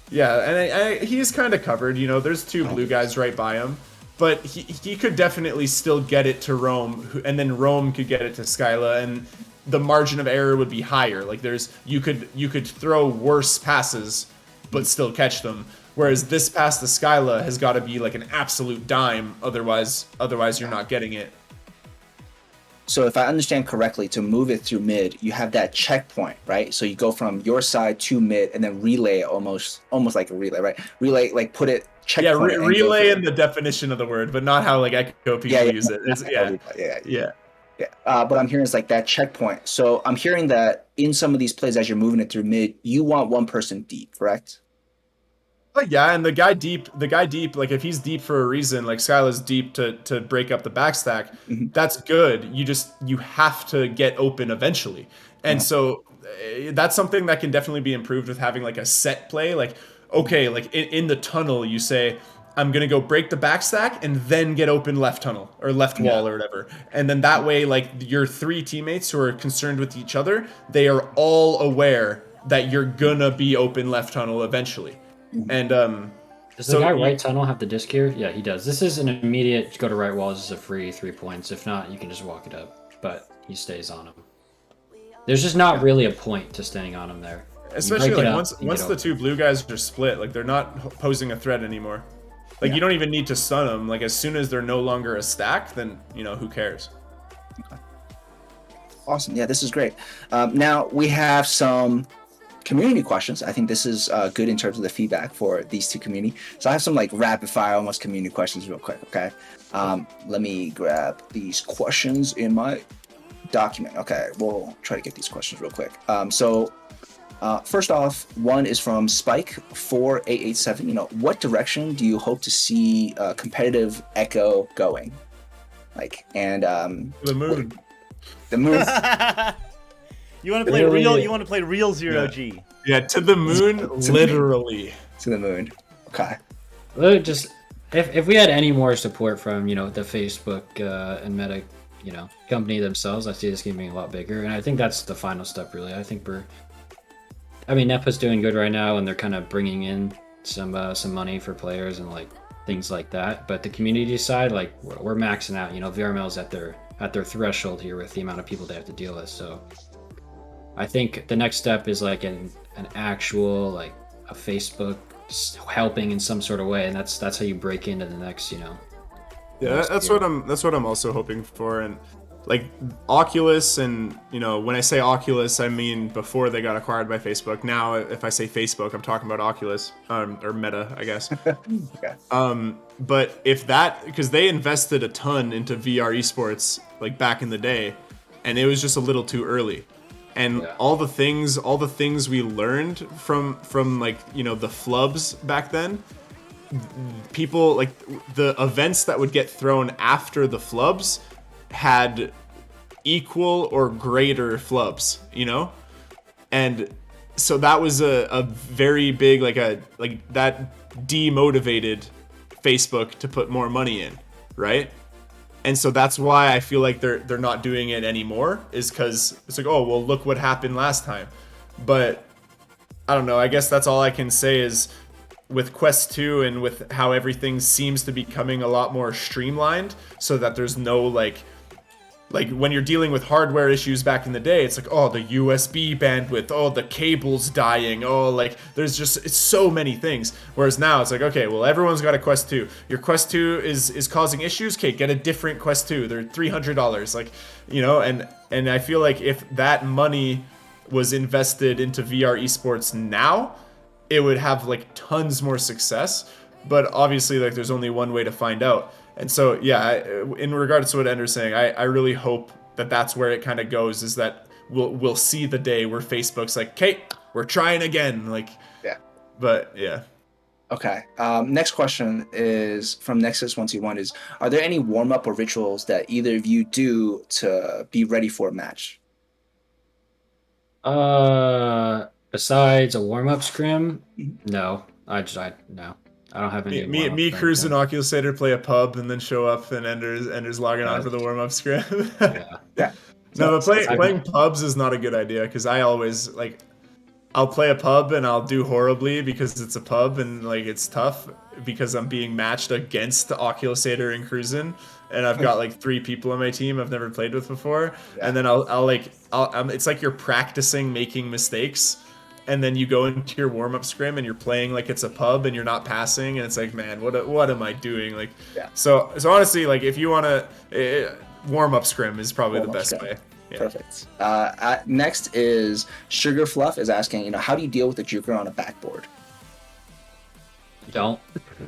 Yeah, and he's kind of covered. There's two blue guys right by him, but he could definitely still get it to Rome, and then Rome could get it to Skyla, and the margin of error would be higher. Like you could throw worse passes, but still catch them. Whereas this pass to Skyla has got to be like an absolute dime, otherwise you're not getting it. So if I understand correctly, to move it through mid, you have that checkpoint, right? So you go from your side to mid and then relay almost like a relay, right? Relay, like put it checkpoint. Yeah, relay in the definition of the word, but not how like Echo people use it. Yeah. But I'm hearing it's like that checkpoint. So I'm hearing that in some of these plays, as you're moving it through mid, you want one person deep, correct? Oh, yeah, and the guy deep, like if he's deep for a reason, like Skyla's deep to break up the backstack, that's good. You have to get open eventually, and Yeah. so that's something that can definitely be improved with having like a set play. Like okay, like in the tunnel, you say, I'm gonna go break the backstack and then get open left tunnel or left wall or whatever, and then that way, like your three teammates who are concerned with each other, they are all aware that you're gonna be open left tunnel eventually. And Does the so guy right tunnel have the disc here? Yeah, he does. This is an immediate go to right wall. This is a free 3 points. If not, you can just walk it up. But he stays on him. There's just not really a point to staying on him there. You especially break it like up, you once get the open. two blue guys are split, like they're not posing a threat anymore. Like you don't even need to stun them. Like as soon as they're no longer a stack, then who cares? Awesome. Yeah, this is great. Now we have some community questions. I think this is good in terms of the feedback for these two community. So I have some like rapid fire, almost community questions real quick. Okay. Let me grab these questions in my document. Okay. We'll try to get these questions real quick. First off, one is from Spike4887. What direction do you hope to see competitive Echo going? The moon. The moon. You want to play Really? real? You want to play real zero G? Yeah, to the moon, literally. To the moon. Okay. Look, just if we had any more support from the Facebook and Meta company themselves, I see this game being a lot bigger, and I think that's the final step. Really, I think NEPA's doing good right now, and they're kind of bringing in some money for players and like things like that. But the community side, like we're maxing out. VRML's at their threshold here with the amount of people they have to deal with. So I think the next step is like an actual like a Facebook helping in some sort of way, and that's how you break into the next Yeah, that's what I'm also hoping for. And like Oculus, and when I say Oculus, I mean before they got acquired by Facebook. Now if I say Facebook, I'm talking about Oculus, or Meta, I guess. Okay. But if that, because they invested a ton into VR esports like back in the day, and it was just a little too early. And all the things we learned from like the flubs back then, people like the events that would get thrown after the flubs had equal or greater flubs, and so that was a very big like that demotivated Facebook to put more money in, right? And so that's why I feel like they're not doing it anymore, is because it's like, oh well, look what happened last time. But I don't know, I guess that's all I can say is with Quest 2 and with how everything seems to be becoming a lot more streamlined, so that there's no like when you're dealing with hardware issues back in the day, it's like, oh, the USB bandwidth, oh, the cable's dying, oh, like there's just, it's so many things. Whereas now it's like, okay, well, everyone's got a Quest 2. Your Quest 2 is causing issues, okay, get a different Quest 2. They're $300, like, and I feel like if that money was invested into VR esports now, it would have like tons more success. But obviously, like, there's only one way to find out. And so, yeah, in regards to what Ender's saying, I really hope that that's where it kind of goes, is that we'll see the day where Facebook's like, okay, we're trying again. Like, Yeah. But, yeah. Okay. Next question is from Nexus121 is, are there any warm-up or rituals that either of you do to be ready for a match? Besides a warm-up scrim, no. No. I don't have any. Me, Cruz, and Oculusator play a pub and then show up, and Ender's logging on for the warm-up scrim. Yeah. No, but playing pubs is not a good idea, because I always like, I'll play a pub and I'll do horribly because it's a pub and like it's tough because I'm being matched against the Oculusator and Cruisin', and I've got like 3 people on my team I've never played with before, and then I'll it's like you're practicing making mistakes. And then you go into your warm-up scrim and you're playing like it's a pub and you're not passing, and it's like, man, what am I doing? Like, so honestly, like if you want to, warm-up scrim is probably the best way. Yeah. Perfect. Next is Sugar Fluff is asking, how do you deal with the Juker on a backboard? Don't.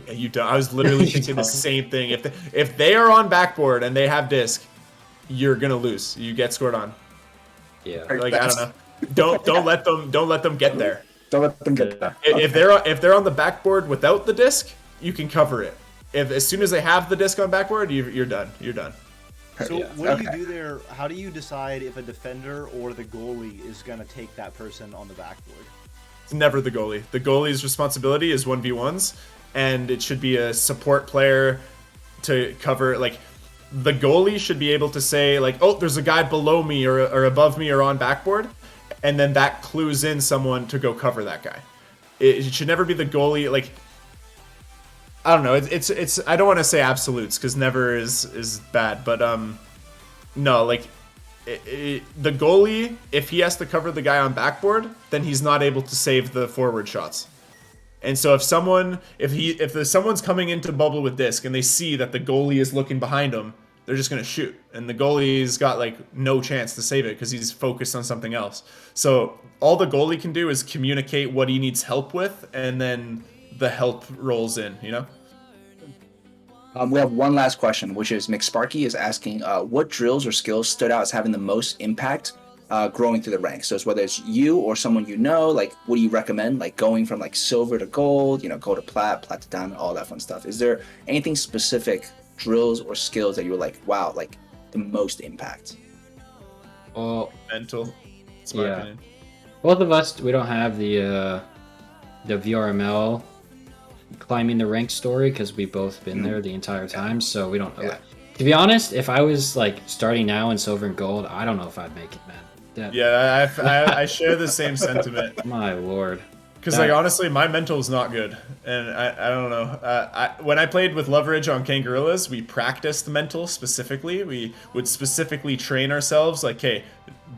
Yeah, you don't. I was literally thinking the same thing. If they are on backboard and they have disc, you're gonna lose. You get scored on. Yeah. Like, I don't know. Don't let them get there. Don't let them get that. If they're on the backboard without the disc, you can cover it. If as soon as they have the disc on backboard, you're done. You're done. So Yeah. what do you Okay. do there? How do you decide if a defender or the goalie is going to take that person on the backboard? It's never the goalie. The goalie's responsibility is 1v1s, and it should be a support player to cover. Like, the goalie should be able to say, like, oh, there's a guy below me or above me or on backboard, and then that clues in someone to go cover that guy. It should never be the goalie. Like, I don't know. It's I don't want to say absolutes because never is bad, but no, like the goalie, if he has to cover the guy on backboard, then he's not able to save the forward shots. And so if someone's coming into bubble with disc and they see that the goalie is looking behind him, they're just gonna shoot, and the goalie's got like no chance to save it because he's focused on something else. So all the goalie can do is communicate what he needs help with, and then the help rolls in, you know? We have one last question, which is McSparky is asking, what drills or skills stood out as having the most impact growing through the ranks? So it's whether it's you or someone you know, like what do you recommend? Like going from like silver to gold, gold to plat, plat to diamond, all that fun stuff. Is there anything specific, drills or skills that you were like, wow, like the most impact? Well, Mental. That's my opinion. both of us, we don't have the VRML climbing the rank story because we've both been there the entire time, so we don't know. Yeah. To be honest, if I was like starting now in silver and gold, I don't know if I'd make it, man. Yeah, I share the same sentiment. My lord. Because, like, honestly, my mental is not good. And I don't know. When I played with Leverage on Kangarillas, we practiced mental specifically. We would specifically train ourselves, like, hey,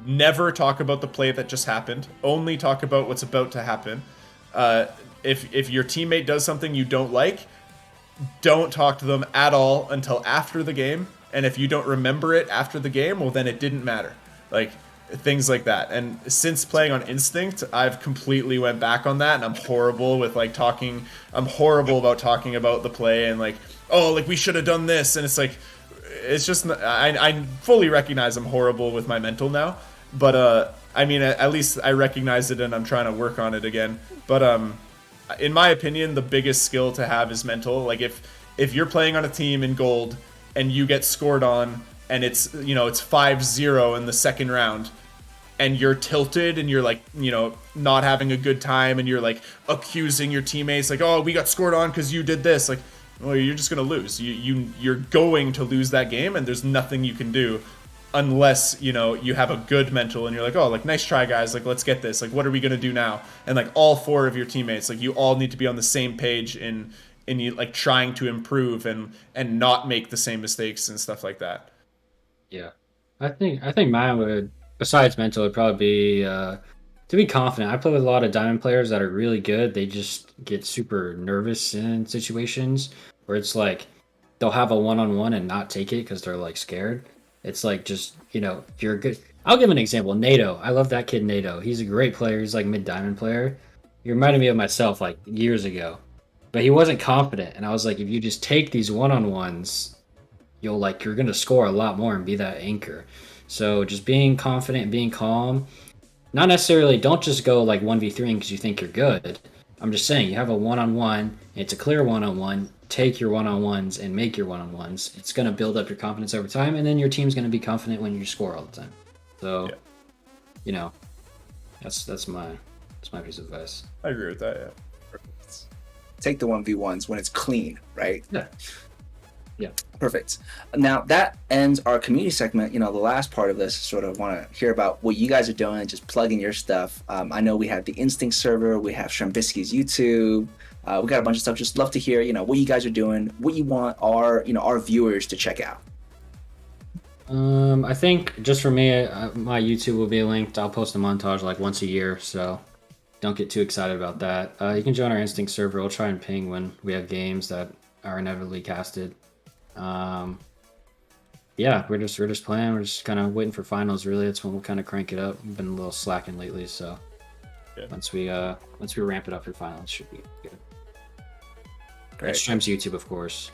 never talk about the play that just happened. Only talk about what's about to happen. If your teammate does something you don't like, don't talk to them at all until after the game. And if you don't remember it after the game, well, then it didn't matter. Like, things like that. And since playing on Instinct, I've completely went back on that, and I'm horrible with like talking. I'm horrible about talking about the play and like, oh, like we should have done this. And it's like, it's just I fully recognize I'm horrible with my mental now. But I mean, at least I recognize it, and I'm trying to work on it again. But in my opinion, the biggest skill to have is mental. Like if you're playing on a team in gold and you get scored on, and it's 5-0 in the second round, and you're tilted and you're like, not having a good time, and you're like accusing your teammates like, oh, we got scored on because you did this. Like, well, you're just gonna lose. You're going to lose that game, and there's nothing you can do unless you have a good mental and you're like, oh, like, nice try, guys, like, let's get this, like, what are we gonna do now? And like all four of your teammates, like, you all need to be on the same page in you like trying to improve and not make the same mistakes and stuff like that. Yeah, I think mine would, besides mental, would probably be to be confident. I play with a lot of diamond players that are really good. They just get super nervous in situations where it's like they'll have a one-on-one and not take it because they're like scared. It's like, just if you're good. I'll give an example. NATO. I love that kid NATO. He's a great player. He's like mid-diamond player. He reminded me of myself like years ago, but he wasn't confident. And I was like, if you just take these one-on-ones, you're gonna score a lot more and be that anchor. So just being confident and being calm. Not necessarily, don't just go like 1v3 because you think you're good. I'm just saying, you have a one-on-one, it's a clear one-on-one, take your one-on-ones and make your one-on-ones. It's gonna build up your confidence over time, and then your team's gonna be confident when you score all the time. So that's my piece of advice. I agree with that. Yeah. Take the 1v1s when it's clean, right? Yeah. Perfect. Now that ends our community segment. The last part of this, sort of want to hear about what you guys are doing, just plugging your stuff. I know we have the Instinct server, we have Strembitsky's YouTube, we got a bunch of stuff. Just love to hear, what you guys are doing, what you want our viewers to check out. I think just for me, my YouTube will be linked. I'll post a montage like once a year, so don't get too excited about that. You can join our Instinct server. We'll try and ping when we have games that are inevitably casted. We're just playing. We're just kind of waiting for finals. Really, that's when we'll kind of crank it up. We've been a little slacking lately, so once we ramp it up for finals, it should be good. Great. Streams YouTube, of course.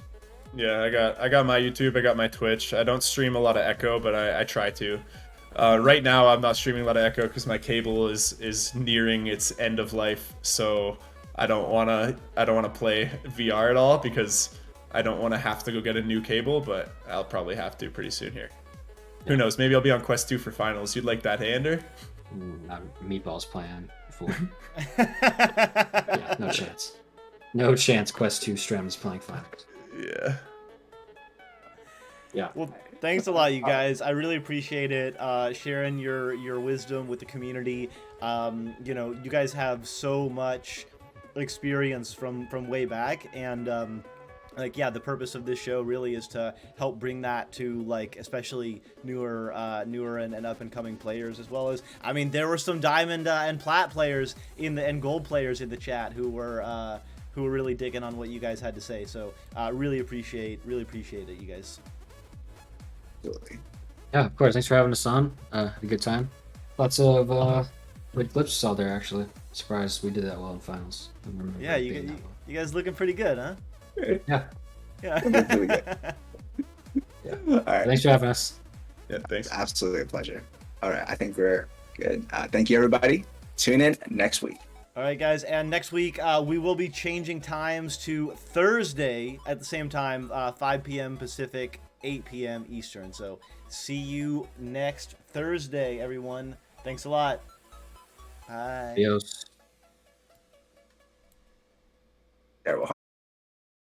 Yeah, I got my YouTube, I got my Twitch. I don't stream a lot of Echo, but I try to. Right now, I'm not streaming a lot of Echo because my cable is nearing its end of life. So I don't wanna play VR at all because I don't want to have to go get a new cable. But I'll probably have to pretty soon here. Who knows? Maybe I'll be on Quest 2 for finals. You'd like that, hey, Ender? Meatball's playing. Fool. Yeah, no chance. No chance. Quest 2 Strem is playing finals. Yeah. Yeah. Well, thanks a lot, you guys. I really appreciate it. Sharing your wisdom with the community. You know, you guys have so much experience from way back, and like, yeah, the purpose of this show really is to help bring that to, like, especially newer and up and coming players, as well as, I mean, there were some diamond and plat players and gold players in the chat who were really digging on what you guys had to say. So really appreciate it, you guys. Absolutely. Yeah, of course. Thanks for having us on. Had a good time. Lots of good clips out there, actually. Surprised we did that well in finals. I remember Yeah, it being that well. you guys looking pretty good, huh? Yeah. Yeah. Really good. Yeah. All right. Thanks for having us. Yeah. Thanks. Absolutely a pleasure. All right. I think we're good. Thank you, everybody. Tune in next week. All right, guys, and next week we will be changing times to Thursday at the same time, 5 p.m. Pacific, 8 p.m. Eastern. So see you next Thursday, everyone. Thanks a lot. Bye. Adios. There, we'll